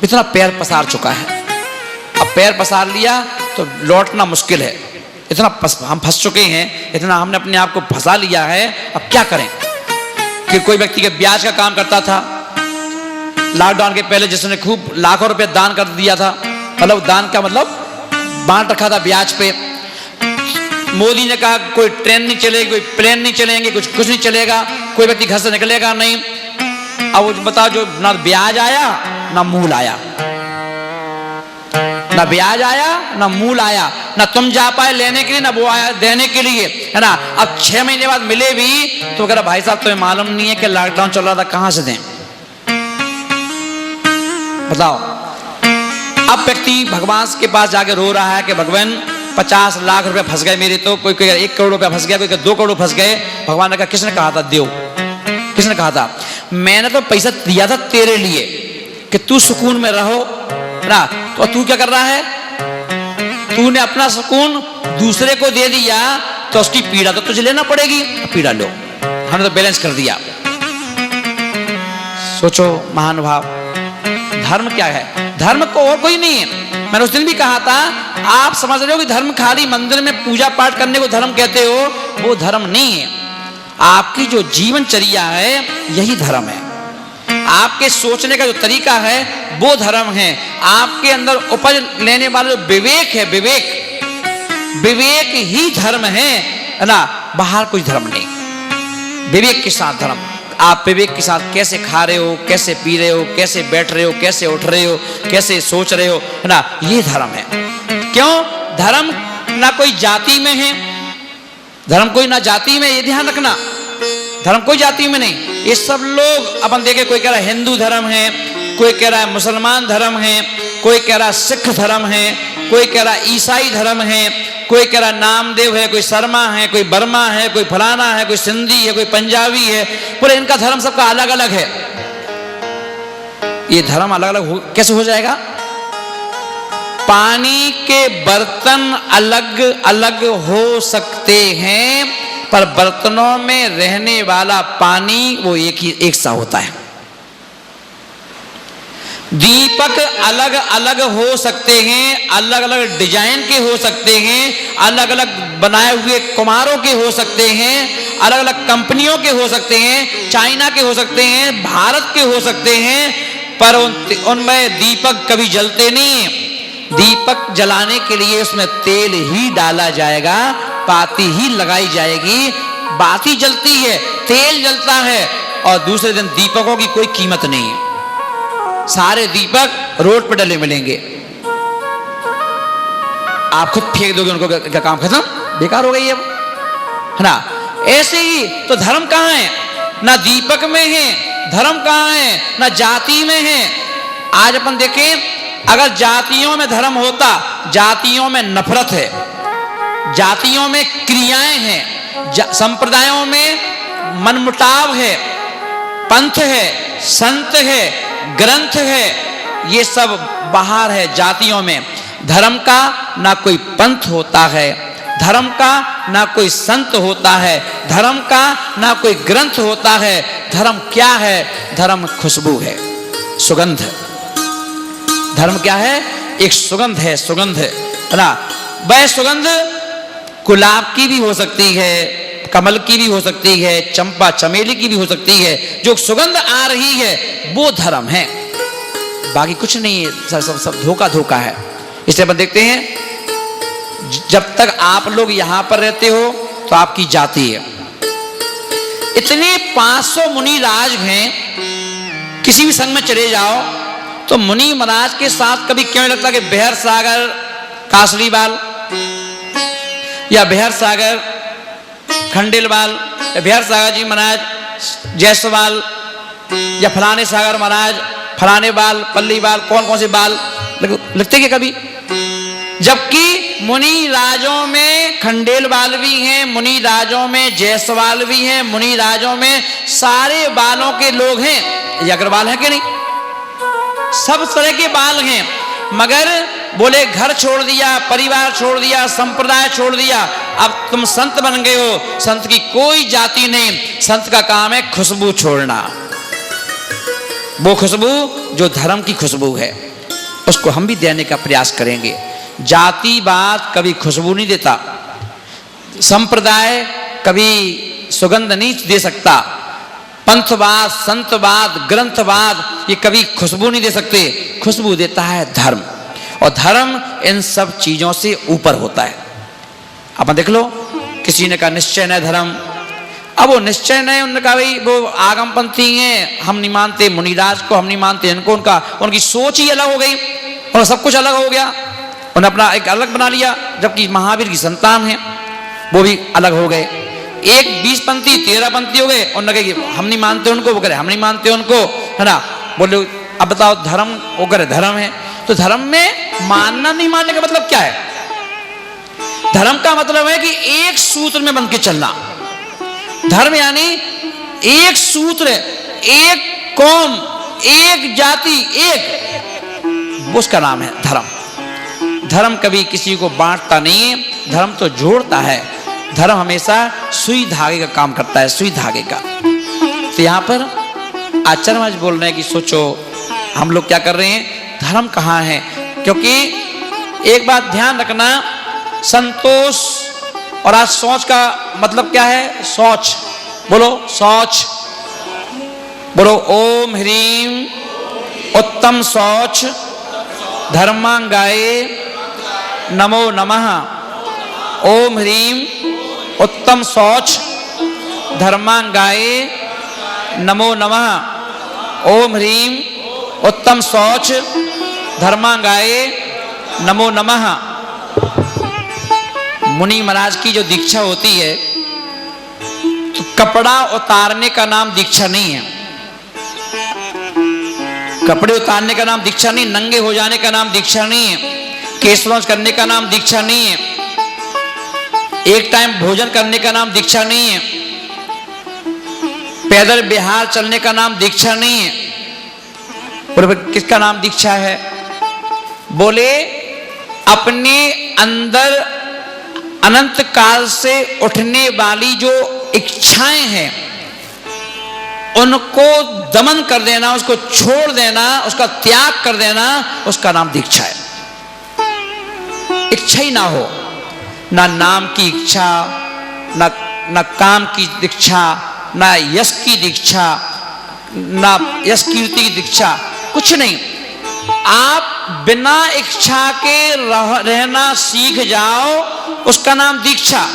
इतना पैर पसार चुका है। अब पैर पसार लिया तो लौटना मुश्किल है, इतना हम फंस चुके हैं, इतना हमने अपने आप को फंसा लिया है। अब क्या करें? कि कोई व्यक्ति के ब्याज का काम करता था, लॉकडाउन के पहले जिसने खूब लाखों रुपए दान कर दिया था, मतलब दान का मतलब बांट रखा था ब्याज पे। मोदी ने कहा कोई ट्रेन नहीं चलेगी, कोई प्लेन नहीं चलेंगे, कुछ नहीं चलेगा, कोई व्यक्ति घर से निकलेगा नहीं। अब बताओ, जो ना ब्याज आया ना मूल आया, ना ब्याज आया ना मूल आया, ना तुम जा पाए लेने के लिए ना वो आया देने के लिए, है ना। अब 6 महीने बाद मिले भी तो कह रहा भाई साहब तुम्हें मालूम नहीं है कि लॉकडाउन चल रहा था, कहां से दें बताओ। अब व्यक्ति भगवान के पास जाके रो रहा है कि भगवान 50 लाख रुपए फंस गए मेरे, तो कोई 1 करोड़ रुपया फंस गया, कोई 2 करोड़ फंस गए। भगवान ने कहा किसने कहा था दो, किसने कहा था? मैंने तो पैसा दिया था तेरे लिए कि तू सुकून में रहो ना, तो तू क्या कर रहा है? तूने अपना सुकून दूसरे को दे दिया तो उसकी पीड़ा तो तुझे लेना पड़ेगी, पीड़ा लो। हमने तो बैलेंस कर दिया। सोचो महानुभाव, धर्म क्या है? धर्म को और कोई नहीं है। मैंने उस दिन भी कहा था, आप समझ रहे हो कि धर्म खाली मंदिर में पूजा पाठ करने को धर्म कहते हो, वो धर्म नहीं है। आपकी जो जीवनचर्या है यही धर्म है। आपके सोचने का जो तरीका है वो धर्म है। आपके अंदर उपज लेने वाला जो विवेक है, विवेक ही धर्म है ना, बाहर कोई धर्म नहीं। विवेक के साथ धर्म। आप विवेक के साथ कैसे खा रहे हो, कैसे पी रहे हो, कैसे बैठ रहे हो, कैसे उठ रहे हो, कैसे सोच रहे हो, है ना, ये धर्म है। क्यों? धर्म ना कोई जाति में है, धर्म कोई ना जाति में, ये ध्यान रखना, धर्म कोई जाति में नहीं। ये सब लोग अपन देखे, कोई कह रहा है हिंदू धर्म है, कोई कह रहा है मुसलमान धर्म है, कोई कह रहा है सिख धर्म है, कोई कह रहा है ईसाई धर्म है, कोई कह रहा है नामदेव है, कोई शर्मा है, कोई बर्मा है, कोई फलाना है, कोई सिंधी है, कोई पंजाबी है। पूरे इनका धर्म सबका अलग अलग है। ये धर्म अलग अलग कैसे हो जाएगा? पानी के बर्तन अलग अलग हो सकते हैं पर बर्तनों में रहने वाला पानी वो एक सा होता है। दीपक अलग अलग हो सकते हैं, अलग अलग डिजाइन के हो सकते हैं, अलग अलग बनाए हुए कुम्हारों के हो सकते हैं, अलग अलग कंपनियों के हो सकते हैं, चाइना के हो सकते हैं, भारत के हो सकते हैं, पर उनमें दीपक कभी जलते नहीं। दीपक जलाने के लिए उसमें तेल ही डाला जाएगा, बाती ही लगाई जाएगी, बाती जलती है, तेल जलता है, और दूसरे दिन दीपकों की कोई कीमत नहीं है। सारे दीपक रोड पर डले मिलेंगे, आप खुद फेंक दोगे उनको, क्या काम खत्म, बेकार हो गई अब, है ना। ऐसे ही तो धर्म कहाँ है? ना दीपक में है धर्म, कहाँ है? ना जाति में है। आज अपन देखें, अगर जातियों में धर्म होता, जातियों में नफरत है, जातियों में क्रियाएं हैं, संप्रदायों में मनमुटाव है, पंथ है, संत है, ग्रंथ है, ये सब बाहर है जातियों में। धर्म का ना कोई पंथ होता है, धर्म का ना कोई संत होता है, धर्म का ना कोई ग्रंथ होता है। धर्म क्या है? धर्म खुशबू है, सुगंध। धर्म क्या है? एक सुगंध है, सुगंध है ना। वह सुगंध गुलाब की भी हो सकती है, कमल की भी हो सकती है, चंपा चमेली की भी हो सकती है। जो सुगंध आ रही है वो धर्म है, बाकी कुछ नहीं है। सब धोखा धोखा है। इसलिए अपन देखते हैं, जब तक आप लोग यहां पर रहते हो तो आपकी जाति है। इतने 500 मुनि राज हैं, किसी भी संघ में चले जाओ तो मुनि महाराज के साथ कभी क्यों लगता कि बेहर सागर कासरीवाल या बेहर सागर खंडेलवाल या बेहर सागर जी महाराज जयसवाल या फलाने सागर महाराज फलाने बाल पल्लीवाल, कौन कौन से बाल लगते क्या कभी? जबकि मुनि राजों में खंडेलवाल भी हैं, मुनि राजों में जयसवाल भी हैं, मुनि राजों में सारे बालों के लोग हैं। ये अग्रवाल है कि नहीं? सब तरह के बाल हैं, मगर बोले घर छोड़ दिया, परिवार छोड़ दिया, संप्रदाय छोड़ दिया, अब तुम संत बन गए हो। संत की कोई जाति नहीं, संत का काम है खुशबू छोड़ना। वो खुशबू जो धर्म की खुशबू है, उसको हम भी देने का प्रयास करेंगे। जातिवाद कभी खुशबू नहीं देता, संप्रदाय कभी सुगंध नहीं दे सकता, पंथवाद, संतवाद, ग्रंथवाद ये कभी खुशबू नहीं दे सकते। खुशबू देता है धर्म, और धर्म इन सब चीजों से ऊपर होता है। अपन देख लो, किसी ने कहा निश्चय न धर्म, अब वो निश्चय नहीं, उन्होंने कहा भाई वो आगमपंथी हैं, हम नहीं मानते मुनिराज को, हम नहीं मानते इनको, उनकी सोच ही अलग हो गई और सब कुछ अलग हो गया। उन्होंने अपना एक अलग बना लिया, जबकि महावीर की संतान है वो भी अलग हो गए। एक 20 पंथी 13 पंथी हो गए, उन्होंने कहा कि हम नहीं मानते उनको, वो कह हम नहीं मानते उनको, है ना। बोले अब बताओ धर्म, वो कह धर्म है। तो धर्म में मानना नहीं मानने का मतलब क्या है? धर्म का मतलब है कि एक सूत्र में बन के चलना। धर्म यानी एक सूत्र, एक कौम, एक जाति, एक, उसका नाम है धर्म। धर्म कभी किसी को बांटता नहीं है, धर्म तो जोड़ता है। धर्म हमेशा सुई धागे का काम करता है, सुई धागे का। तो यहां पर आचार्य महाराज बोल रहे हैं कि सोचो हम लोग क्या कर रहे हैं, धर्म कहाँ है। क्योंकि एक बात ध्यान रखना, संतोष और आज सोच का मतलब क्या है? सोच, बोलो सोच, बोलो ओम ह्रीम उत्तम सोच धर्मांगाए नमो नमः। ओम ह्रीम उत्तम सोच धर्मांगाए नमो नमः। ओम ह्रीम उत्तम सोच धर्मांगाए नमो नमः। मुनि महाराज की जो दीक्षा होती है, तो कपड़ा उतारने का नाम दीक्षा नहीं है। कपड़े उतारने का नाम दीक्षा नहीं, नंगे हो जाने का नाम दीक्षा नहीं है, केश लॉन्च करने का नाम दीक्षा नहीं है, एक टाइम भोजन करने का नाम दीक्षा नहीं है, पैदल बिहार चलने का नाम दीक्षा नहीं है। बोले किसका नाम दीक्षा है? बोले अपने अंदर अनंत काल से उठने वाली जो इच्छाएं हैं उनको दमन कर देना, उसको छोड़ देना, उसका त्याग कर देना, उसका नाम दीक्षा है। इच्छा ही ना हो, ना नाम की इच्छा, ना काम की दीक्षा, ना यश की दीक्षा, ना यश कीर्ति की दीक्षा, कुछ नहीं। आप बिना इच्छा के रहना सीख जाओ, उसका नाम दीक्षा।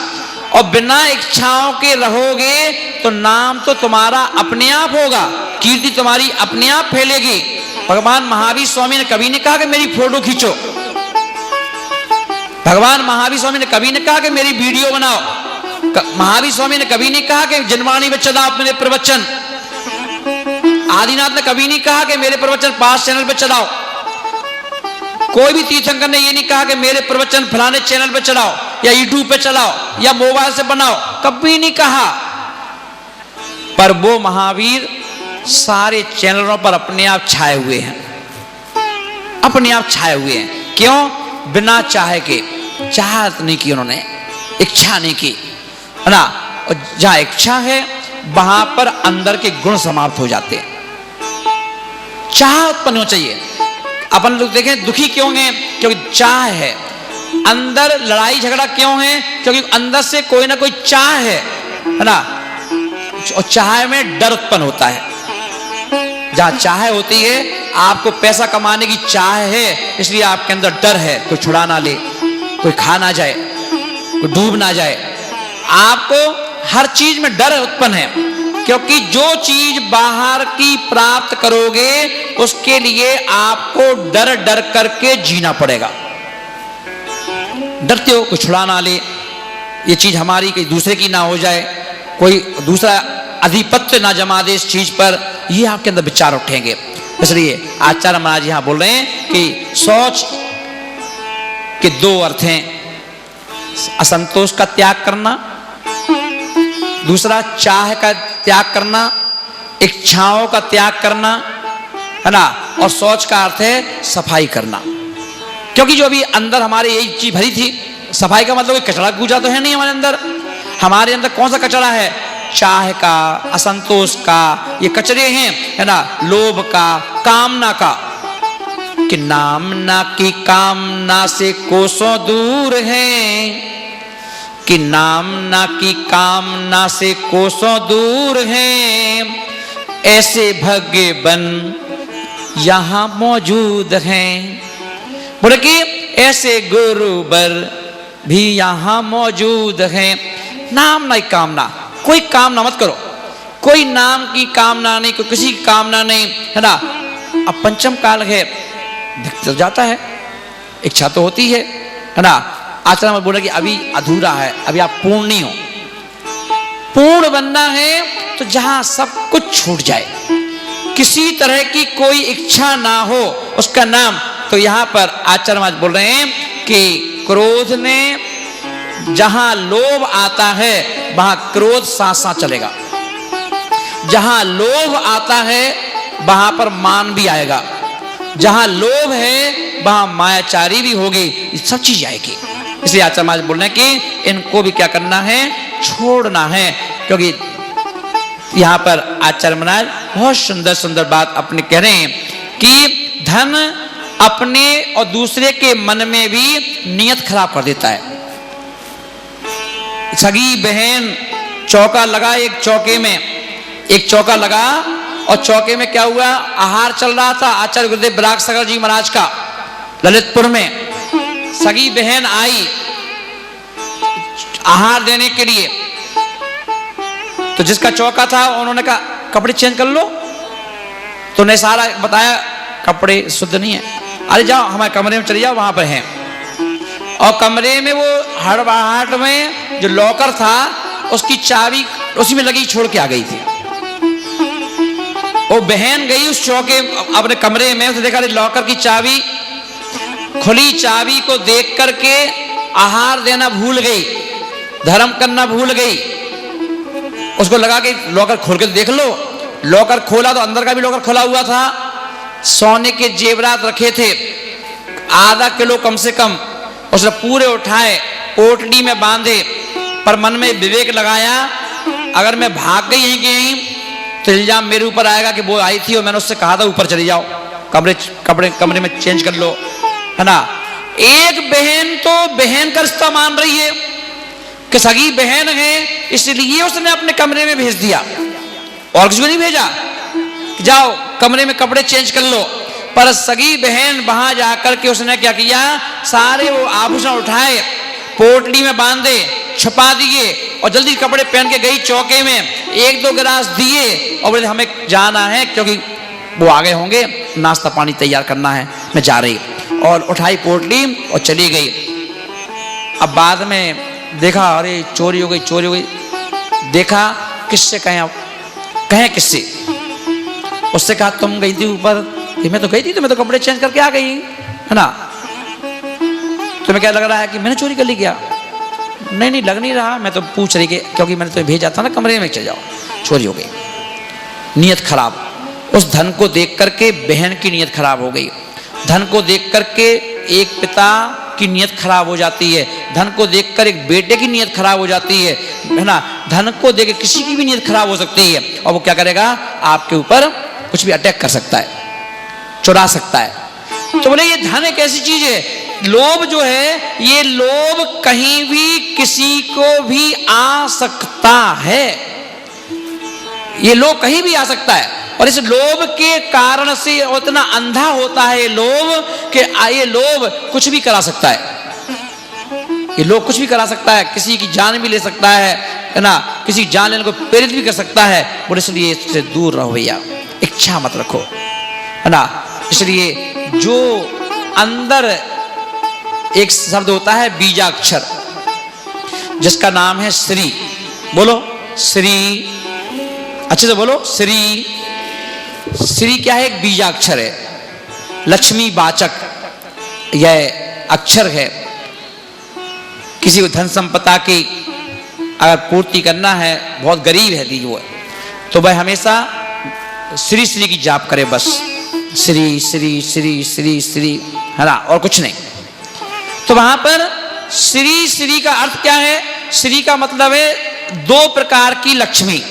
और बिना इच्छाओं के रहोगे तो नाम तो तुम्हारा अपने आप होगा, कीर्ति तुम्हारी अपने आप फैलेगी। भगवान महावीर स्वामी ने कभी नहीं कहा कि मेरी फोटो खींचो, भगवान महावीर स्वामी ने कभी नहीं कहा कि मेरी वीडियो बनाओ, महावीर स्वामी ने कभी नहीं कहा कि जनवाणी में चलाओ मेरे प्रवचन, आदिनाथ ने कभी नहीं कहा कि मेरे प्रवचन पास चैनल पे चलाओ, कोई भी तीर्थंकर ने ये नहीं कहा कि मेरे प्रवचन फलाने चैनल पे चलाओ या यूट्यूब पे चलाओ या मोबाइल से बनाओ, कभी नहीं कहा। पर वो महावीर सारे चैनलों पर अपने आप छाए हुए हैं, अपने आप छाए हुए हैं। क्यों? बिना चाहे के, चाहत नहीं की उन्होंने, इच्छा नहीं की, है ना। और जहां इच्छा है वहां पर अंदर के गुण समाप्त हो जाते हैं। चाह उत्पन्न होना चाहिए। अपन लोग देखें दुखी क्यों हैं? क्योंकि चाह है। अंदर लड़ाई झगड़ा क्यों है? क्योंकि अंदर से कोई ना कोई चाह है ना। और चाह में डर उत्पन्न होता है। जहां चाह होती है, आपको पैसा कमाने की चाह है, इसलिए आपके अंदर डर है, कोई छुड़ा ना ले, कोई खा ना जाए, कोई डूब ना जाए। आपको हर चीज में डर उत्पन्न है, क्योंकि जो चीज बाहर की प्राप्त करोगे उसके लिए आपको डर डर करके जीना पड़ेगा। डरते हो कोई छुड़ा ना ले, ये चीज हमारी कहीं दूसरे की ना हो जाए, कोई दूसरा अधिपत्य ना जमा दे इस चीज पर, ये आपके अंदर विचार उठेंगे। इसलिए आचार्य महाराज यहां बोल रहे हैं कि सोच के दो अर्थ हैं, असंतोष का त्याग करना, दूसरा चाह का त्याग करना, इच्छाओं का त्याग करना, है ना। और सोच का अर्थ है सफाई करना। क्योंकि जो अभी अंदर हमारे यही चीज भरी थी, सफाई का मतलब कचरा कूचा तो है नहीं हमारे अंदर। हमारे अंदर कौन सा कचरा है? चाह का, असंतोष का, ये कचरे हैं, है ना। लोभ का, कामना का, कि नामना की कामना से कोसों दूर है, कि नामना की कामना से कोसों दूर है, ऐसे भगवान यहां मौजूद हैं। बोले कि ऐसे गुरुवर भी यहां मौजूद हैं। नाम नहीं कामना, कोई कामना मत करो, कोई नाम की कामना नहीं, कोई किसी की कामना नहीं, है ना। अब पंचम काल है, दिख तो जाता है, इच्छा तो होती है ना। आचार्य में बोला कि अभी अधूरा है, अभी आप पूर्ण नहीं हो। पूर्ण बनना है तो जहां सब कुछ छूट जाए, किसी तरह की कोई इच्छा ना हो, उसका नाम। तो यहां पर आचार्य महाराज बोल रहे हैं कि क्रोध ने जहां लोभ आता है वहां क्रोध साथ साथ चलेगा, जहां लोभ आता है वहां पर मान भी आएगा, जहां लोभ है वहां मायाचारी भी होगी, ये सब चीज आएगी। इसलिए आचार्य महाराज बोल रहे हैं कि इनको भी क्या करना है, छोड़ना है। क्योंकि यहां पर आचार्य महाराज बहुत सुंदर सुंदर बात अपने कह रहे हैं कि धन अपने और दूसरे के मन में भी नियत खराब कर देता है। सगी बहन चौका लगा, एक चौके में एक चौका लगा और चौके में क्या हुआ, आहार चल रहा था आचार्य गुरुदेव बराक सागर जी महाराज का ललितपुर में। सगी बहन आई आहार देने के लिए, तो जिसका चौका था उन्होंने कहा कपड़े चेंज कर लो, तो उन्हें सारा बताया कपड़े शुद्ध नहीं है, अरे जाओ हमारे कमरे में चले जाओ, वहां पर हैं। और कमरे में वो हड़बड़ाहट में जो लॉकर था उसकी चाबी उसी में लगी छोड़ के आ गई थी। वो बहन गई उस चौके अपने कमरे में, उसने देखा लॉकर की चाबी खुली, चाबी को देख करके आहार देना भूल गई, धर्म करना भूल गई। उसको लगा कि लॉकर खोल के देख लो, लॉकर खोला तो अंदर का भी लॉकर खुला हुआ था, सोने के जेवरात रखे थे आधा किलो कम से कम, उसने पूरे उठाए पोटली में बांधे, पर मन में विवेक लगाया अगर मैं भाग गई यहीं की यहीं तो इल्जाम मेरे ऊपर आएगा कि वो आई थी और मैंने उससे कहा था ऊपर चली जाओ, कमरे में चेंज कर लो, है ना। एक बहन तो बहन का रिश्ता मान रही है कि सगी बहन है, इसलिए उसने अपने कमरे में भेज दिया और किसी को नहीं भेजा कि जाओ कमरे में कपड़े चेंज कर लो। पर सगी बहन वहां जाकर के उसने क्या किया, सारे वो आभूषण उठाए, पोटली में बांधे, छुपा दिए और जल्दी कपड़े पहन के गई चौके में, एक दो गिलास दिए और बोले हमें जाना है क्योंकि वो आगे होंगे, नाश्ता पानी तैयार करना है, मैं जा रही। और उठाई पोटली और चली गई। अब बाद में देखा अरे चोरी हो गई, चोरी हो गई। देखा किससे कहें किससे, उससे कहा तुम गई थी ऊपर, मैं तो गई थी, तो मैं तो कपड़े चेंज करके आ गई, है ना। तुम्हें क्या लग रहा है कि मैंने चोरी कर ली क्या? नहीं नहीं लग नहीं रहा, मैं तो पूछ रही क्योंकि मैंने तुम्हें भेजा था ना कमरे में चले जाओ, चोरी हो गई। नियत खराब, उस धन को देख करके बहन की नियत खराब हो गई, धन को देख करके एक पिता की नियत खराब हो जाती है, धन को देखकर एक बेटे की नियत खराब हो जाती है ना। धन को देख किसी की भी नियत खराब हो सकती है और वो क्या करेगा, आपके ऊपर कुछ भी अटैक कर सकता है, चुरा सकता है। तो बोले ये धन एक ऐसी चीज है, लोभ जो है ये लोभ कहीं भी किसी को भी आ सकता है, ये लोभ कहीं भी आ सकता है। और इस लोभ के कारण से उतना अंधा होता है लोभ कि ये लोभ कुछ भी करा सकता है, ये लोभ कुछ भी करा सकता है, किसी की जान भी ले सकता है ना, किसी की जान लेने को प्रेरित भी कर सकता है। और इसलिए इससे दूर रहो भैया, इच्छा मत रखो, है ना। इसलिए जो अंदर एक शब्द होता है बीजाक्षर, जिसका नाम है श्री, बोलो श्री, अच्छे से बोलो श्री। श्री क्या है? एक बीजाक्षर है, लक्ष्मी वाचक यह अक्षर है। किसी को धन संपदा की अगर पूर्ति करना है, बहुत गरीब है दी वो, तो वह हमेशा श्री श्री की जाप करे, बस श्री श्री श्री श्री श्री, है ना, और कुछ नहीं। तो वहां पर श्री श्री का अर्थ क्या है? श्री का मतलब है दो प्रकार की लक्ष्मी।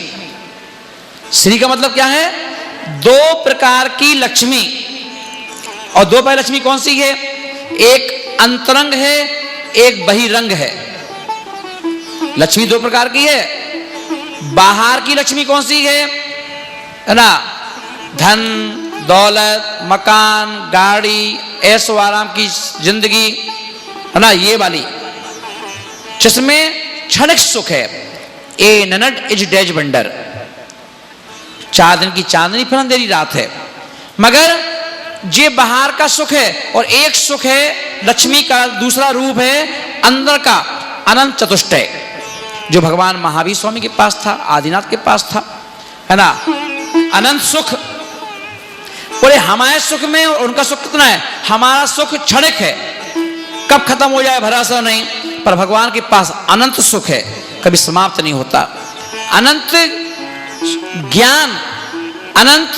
श्री का मतलब क्या है? दो प्रकार की लक्ष्मी। और दो प्रकार लक्ष्मी कौन सी है? एक अंतरंग है, एक बहिरंग है। लक्ष्मी दो प्रकार की है। बाहर की लक्ष्मी कौन सी है ना, धन दौलत मकान गाड़ी ऐशो आराम की जिंदगी, है ना, ये वाली, जिसमें क्षणिक सुख है। ए ननट इज डेज बंडर, 4 दिन की चांदनी फिर अंधेरी रात है। मगर ये बाहर का सुख है और एक सुख है लक्ष्मी का दूसरा रूप है अंदर का अनंत चतुष्टय, जो भगवान महावीर स्वामी के पास था, आदिनाथ के पास था, है ना। अनंत सुख, बोले हमारे सुख में और उनका सुख कितना है? हमारा सुख क्षणिक है, कब खत्म हो जाए भरोसा नहीं, पर भगवान के पास अनंत सुख है, कभी समाप्त नहीं होता। अनंत ज्ञान, अनंत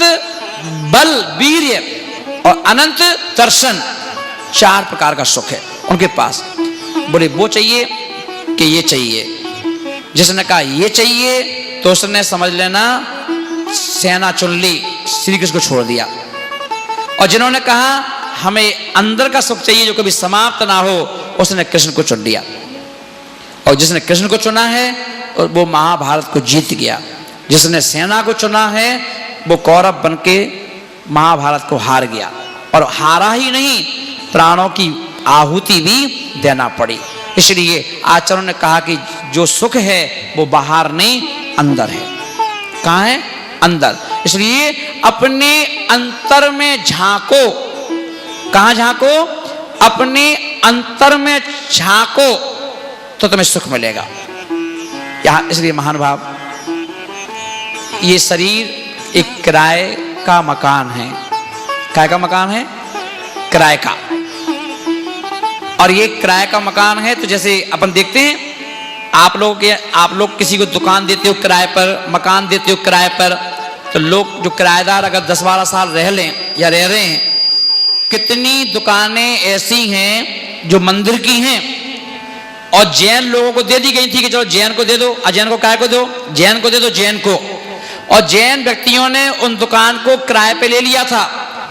बल वीर्य और अनंत दर्शन, 4 प्रकार का सुख है उनके पास। बोले वो चाहिए कि ये चाहिए? जिसने कहा ये चाहिए तो उसने समझ लेना सेना चुन ली, श्री कृष्ण को छोड़ दिया। और जिन्होंने कहा हमें अंदर का सुख चाहिए जो कभी समाप्त ना हो, उसने कृष्ण को चुन लिया। और जिसने कृष्ण को चुना है और वो महाभारत को जीत गया। जिसने सेना को चुना है वो कौरव बन के महाभारत को हार गया, और हारा ही नहीं, प्राणों की आहुति भी देना पड़ी। इसलिए आचार्यों ने कहा कि जो सुख है वो बाहर नहीं अंदर है। कहाँ है? अंदर। इसलिए अपने अंतर में झांको। कहाँ झांको? अपने अंतर में झांको तो तुम्हें सुख मिलेगा। यहां इसलिए महानुभाव, ये शरीर एक किराए का मकान है। काय का मकान है? किराए का। और ये किराए का मकान है तो जैसे अपन देखते हैं, आप लोग किसी को दुकान देते हो किराए पर, मकान देते हो किराए पर, तो लोग जो किराएदार अगर 10-12 साल रह लें या रह रहे हैं, कितनी दुकानें ऐसी हैं जो मंदिर की हैं और जैन लोगों को दे दी गई थी कि चलो जैन को दे दो, अजैन को काय को दो? जैन को दे दो, जैन को। और जैन व्यक्तियों ने उन दुकान को किराए पे ले लिया था।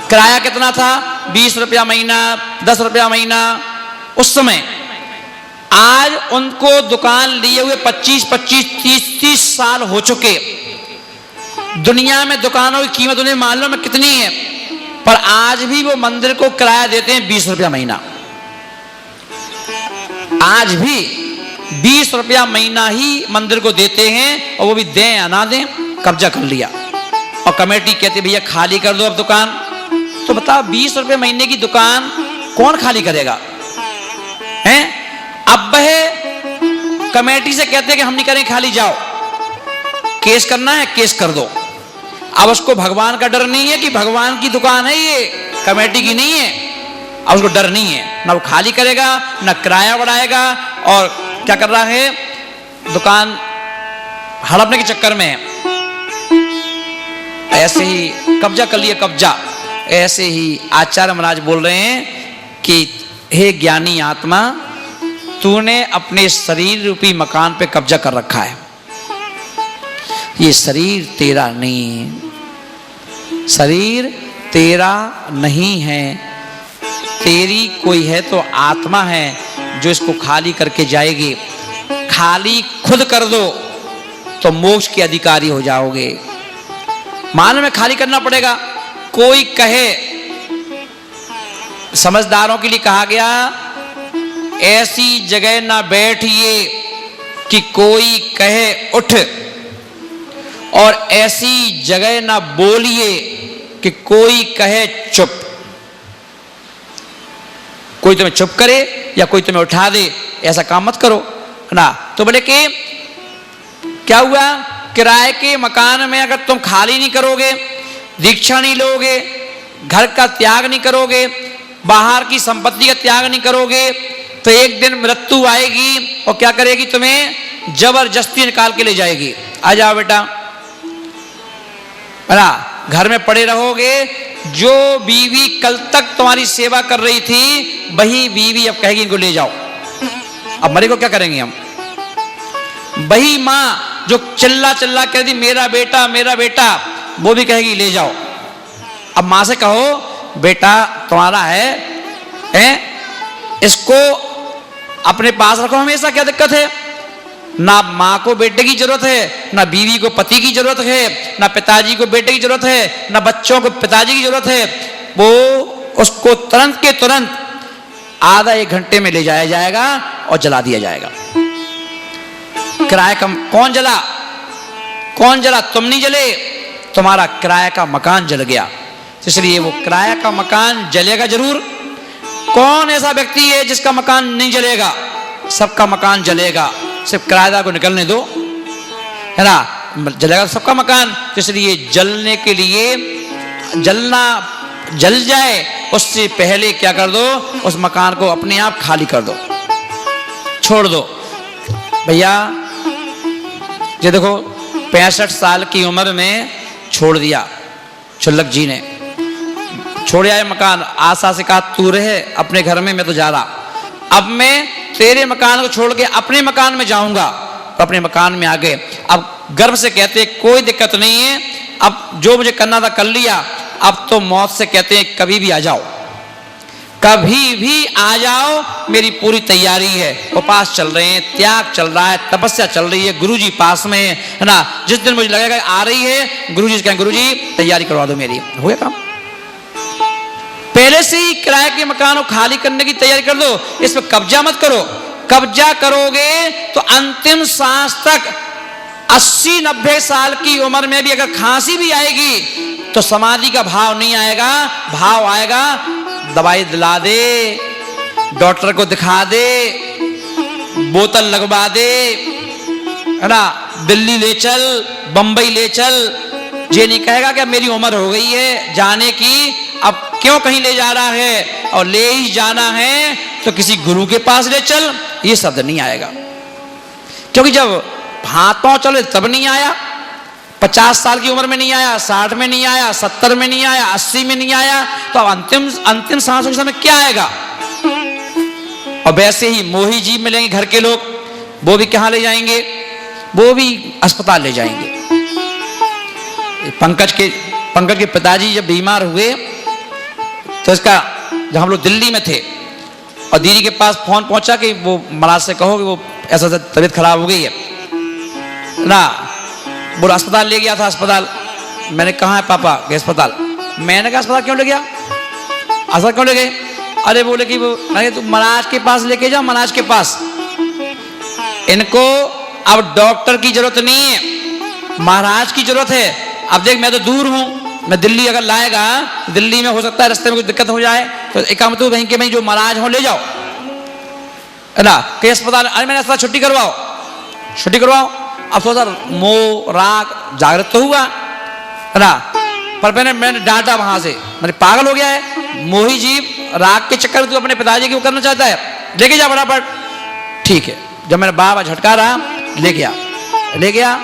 किराया कितना था? 20 रुपया महीना, 10 रुपया महीना उस समय। आज उनको दुकान लिए हुए 25-25, 30-30 साल हो चुके। दुनिया में दुकानों की कीमत उन्हें मालूम है कितनी है, पर आज भी वो मंदिर को किराया देते हैं 20 रुपया महीना। आज भी 20 रुपया महीना ही मंदिर को देते हैं, और वो भी दें या ना दें, कब्जा कर लिया। और कमेटी कहती भैया खाली कर दो अब दुकान। तो बताओ 20 रुपये महीने की दुकान कौन खाली करेगा? हैं? अब वह कमेटी से कहते हैं कि हम नहीं करें, खाली जाओ, केस करना है केस कर दो। अब उसको भगवान का डर नहीं है कि भगवान की दुकान है ये, कमेटी की नहीं है। अब उसको डर नहीं है, ना वो खाली करेगा ना किराया बढ़ाएगा। और क्या कर रहा है? दुकान हड़पने के चक्कर में ऐसे ही कब्जा कर लिया, कब्जा। ऐसे ही आचार्य महाराज बोल रहे हैं कि हे ज्ञानी आत्मा, तूने अपने शरीर रूपी मकान पे कब्जा कर रखा है। ये शरीर तेरा नहीं, शरीर तेरा नहीं है, तेरी कोई है तो आत्मा है जो इसको खाली करके जाएगी। खाली खुद कर दो तो मोक्ष के अधिकारी हो जाओगे। मानो में खाली करना पड़ेगा। कोई कहे, समझदारों के लिए कहा गया, ऐसी जगह ना बैठिए कि कोई कहे उठ, और ऐसी जगह ना बोलिए कि कोई कहे चुप। कोई तुम्हें चुप करे या कोई तुम्हें उठा दे, ऐसा काम मत करो ना। तो बोले कि क्या हुआ? किराए के मकान में अगर तुम खाली नहीं करोगे, दीक्षा नहीं लोगे, घर का त्याग नहीं करोगे, बाहर की संपत्ति का त्याग नहीं करोगे, तो एक दिन मृत्यु आएगी और क्या करेगी? तुम्हें जबरदस्ती निकाल के ले जाएगी। आ जाओ बेटा, है घर में पड़े रहोगे। जो बीवी कल तक तुम्हारी सेवा कर रही थी, वही बीवी अब कहेगी इनको ले जाओ। अब मरे को क्या करेंगे हम? वही माँ जो चिल्ला चिल्ला कह दी मेरा बेटा मेरा बेटा, वो भी कहेगी ले जाओ। अब माँ से कहो बेटा तुम्हारा है, इसको अपने पास रखो हमेशा, क्या दिक्कत है? ना माँ को बेटे की जरूरत है, ना बीवी को पति की जरूरत है, ना पिताजी को बेटे की जरूरत है, ना बच्चों को पिताजी की जरूरत है। वो उसको तुरंत के तुरंत आधा 1 घंटे में ले जाया जाएगा और जला दिया जाएगा। किराए का कौन जला? कौन जला? तुम नहीं जले, तुम्हारा किराए का मकान जल गया। इसलिए वो किराया का मकान जलेगा जरूर, कौन ऐसा व्यक्ति है जिसका मकान नहीं जलेगा? सबका मकान जलेगा, सिर्फ किराएदार को निकलने दो, है ना, जलेगा सबका मकान। तो इसलिए जलने के लिए, जलना जल जाए उससे पहले क्या कर दो, उस मकान को अपने आप खाली कर दो, छोड़ दो। भैया ये देखो 65 साल की उम्र में छोड़ दिया छुल्लक जी ने, छोड़ आए मकान, आशा से कहा तू रहे अपने घर में, मैं तो जा रहा, अब मैं तेरे मकान को छोड़ के अपने मकान में जाऊंगा। तो अपने मकान में आ गए। अब गर्व से कहते कोई दिक्कत नहीं है, अब जो मुझे करना था कर लिया, अब तो मौत से कहते हैं कभी भी आ जाओ, कभी भी आ जाओ, मेरी पूरी तैयारी है। उपास चल रहे हैं, त्याग चल रहा है, तपस्या चल रही है, गुरुजी पास में है ना, जिस दिन मुझे लगेगा आ रही है, गुरुजी से कहें गुरुजी तैयारी करवा दो मेरी, हो गया काम। पहले से ही किराए के मकान को खाली करने की तैयारी कर दो, इस पर कब्जा मत करो। कब्जा करोगे तो अंतिम सांस तक 80-90 साल की उम्र में भी अगर खांसी भी आएगी तो समाधि का भाव नहीं आएगा, भाव आएगा दवाई दिला दे, डॉक्टर को दिखा दे, बोतल लगवा दे, है ना, दिल्ली ले चल, बंबई ले चल। ये नहीं कहेगा कि मेरी उम्र हो गई है जाने की, अब क्यों कहीं ले जा रहा है, और ले ही जाना है तो किसी गुरु के पास ले चल, ये शब्द नहीं आएगा। क्योंकि जब हाथ पांव चले तब नहीं आया, 50 साल की उम्र में नहीं आया, 60 में नहीं आया, 70 में नहीं आया, 80 में नहीं आया, तो अब अंतिम सांसों के समय क्या आएगा? और वैसे ही मोही जीव मिलेंगे घर के लोग, वो भी कहां ले जाएंगे? वो भी अस्पताल ले जाएंगे। पंकज के पिताजी जब बीमार हुए तो इसका, जब हम लोग दिल्ली में थे और दीदी के पास फोन पहुंचा कि वो महाराज से कहो कि वो ऐसा तबीयत खराब हो गई है ना, बोला अस्पताल ले गया था। अस्पताल मैंने कहा है पापा के अस्पताल, मैंने कहा अस्पताल क्यों ले गया, अस्पताल क्यों ले गए? अरे बोले कि वो, अरे तू महाराज के पास लेके जाओ, महाराज के पास, इनको अब डॉक्टर की जरूरत नहीं है, महाराज की जरूरत है। अब देख मैं तो दूर हूं, मैं दिल्ली अगर लाएगा, दिल्ली में हो सकता है रास्ते में कुछ दिक्कत हो जाए, तो एक काम तो वहीं के वहीं जो महाराज हो ले जाओ, है ना, कई अस्पताल। अरे मैंने अस्पताल छुट्टी करवाओ। अब थोड़ा सा मोह राग जागृत तो हुआ, है ना, पर मैंने डांटा वहां से, मैंने पागल हो गया है, मोही जीव राग के चक्कर में तू अपने पिताजी की वो करना चाहता है, लेके जा फटाफट। ठीक है, जब मैंने बाबा झटका रहा, ले गया,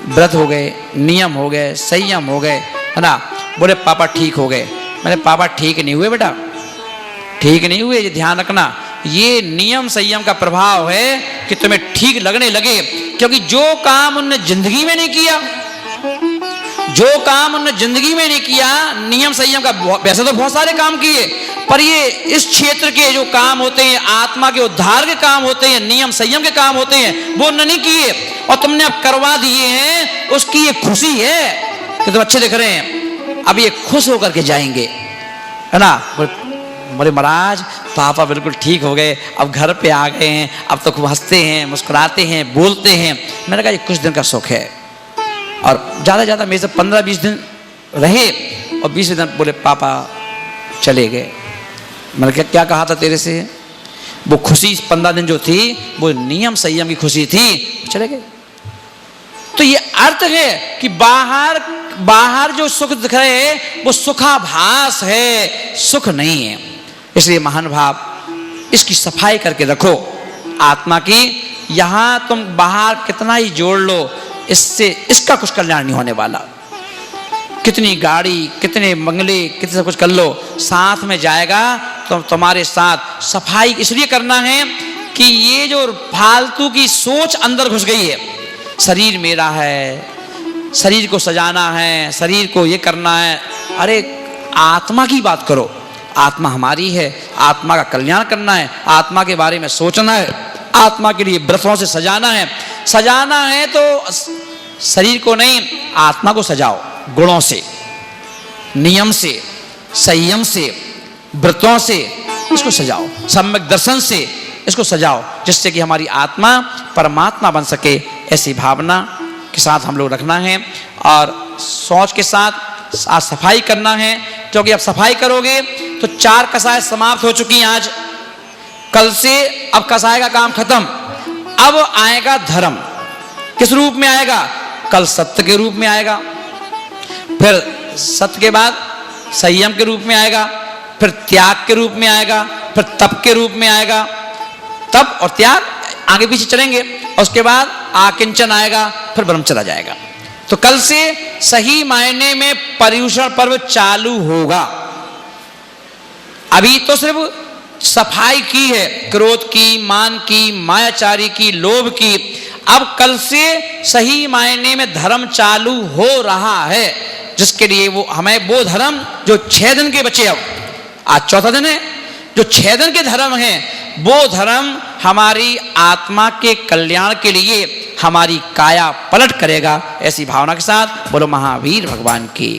व्रत हो गए, नियम हो गए, संयम हो गए, है ना। बोले पापा ठीक हो गए। मैंने पापा ठीक नहीं हुए बेटा, ठीक नहीं हुए, ये ध्यान रखना, ये नियम संयम का प्रभाव है कि तुम्हें ठीक लगने लगे, क्योंकि जो काम उनने जिंदगी में नहीं किया, नियम संयम का, वैसे तो बहुत सारे काम किए, पर ये इस क्षेत्र के जो काम होते हैं, आत्मा के उद्धार के काम होते हैं, नियम संयम के काम होते हैं, वो उन्होंने नहीं किए और तुमने अब करवा दिए हैं। उसकी ये खुशी है कि तुम अच्छे दिख रहे हैं, अब ये खुश होकर के जाएंगे, है ना। बोले महाराज पापा बिल्कुल ठीक हो गए, अब घर पे आ गए हैं, अब तो खूब हंसते हैं, मुस्कुराते हैं, बोलते हैं। मैंने कहा ये कुछ दिन का सुख है, और ज़्यादा मेरे से 15-20 दिन रहे, और 20 दिन बोले पापा चले गए। मैंने क्या कहा था तेरे से? वो खुशी 15 दिन जो थी वो नियम संयम की खुशी थी, चले गए। तो ये अर्थ है कि बाहर जो सुख दिख रहे हैं वो सुखाभास है, सुख नहीं है। इसलिए महान भाव, इसकी सफाई करके रखो आत्मा की। यहां तुम बाहर कितना ही जोड़ लो, इससे इसका कुछ कल्याण नहीं होने वाला। कितनी गाड़ी, कितने बंगले, कितने सब कुछ कर लो, साथ में जाएगा तो तुम्हारे साथ सफाई इसलिए करना है कि ये जो फालतू की सोच अंदर घुस गई है, शरीर मेरा है, शरीर को सजाना है, शरीर को ये करना है। अरे आत्मा की बात करो, आत्मा हमारी है, आत्मा का कल्याण करना है, आत्मा के बारे में सोचना है, आत्मा के लिए व्रतों से सजाना है तो शरीर को नहीं, आत्मा को सजाओ, गुणों से, नियम से, संयम से, व्रतों से इसको सजाओ, सम्यक दर्शन से इसको सजाओ, जिससे कि हमारी आत्मा परमात्मा बन सके। ऐसी भावना के साथ हम लोग रखना है और सोच के साथ आज सफाई करना है, क्योंकि अब सफाई करोगे तो 4 कसाय समाप्त हो चुकी हैं आज। कल से अब कसाय का काम खत्म। अब आएगा धर्म। किस रूप में आएगा? कल सत्य के रूप में आएगा, फिर सत्य के बाद संयम के रूप में आएगा, फिर त्याग के रूप में आएगा, फिर तप के रूप में आएगा। तप और त्याग आगे पीछे चलेंगे, और उसके बाद आकिंचन आएगा, फिर ब्रह्म चला जाएगा। तो कल से सही मायने में पर्युषण पर्व चालू होगा। अभी तो सिर्फ सफाई की है, क्रोध की, मान की, मायाचारी की, लोभ की। अब कल से सही मायने में धर्म चालू हो रहा है, जिसके लिए वो हमें वो धर्म जो 6 दिन के बचे, अब आज चौथा दिन है, जो 6 दिन के धर्म हैं, वो धर्म हमारी आत्मा के कल्याण के लिए हमारी काया पलट करेगा। ऐसी भावना के साथ बोलो महावीर भगवान की।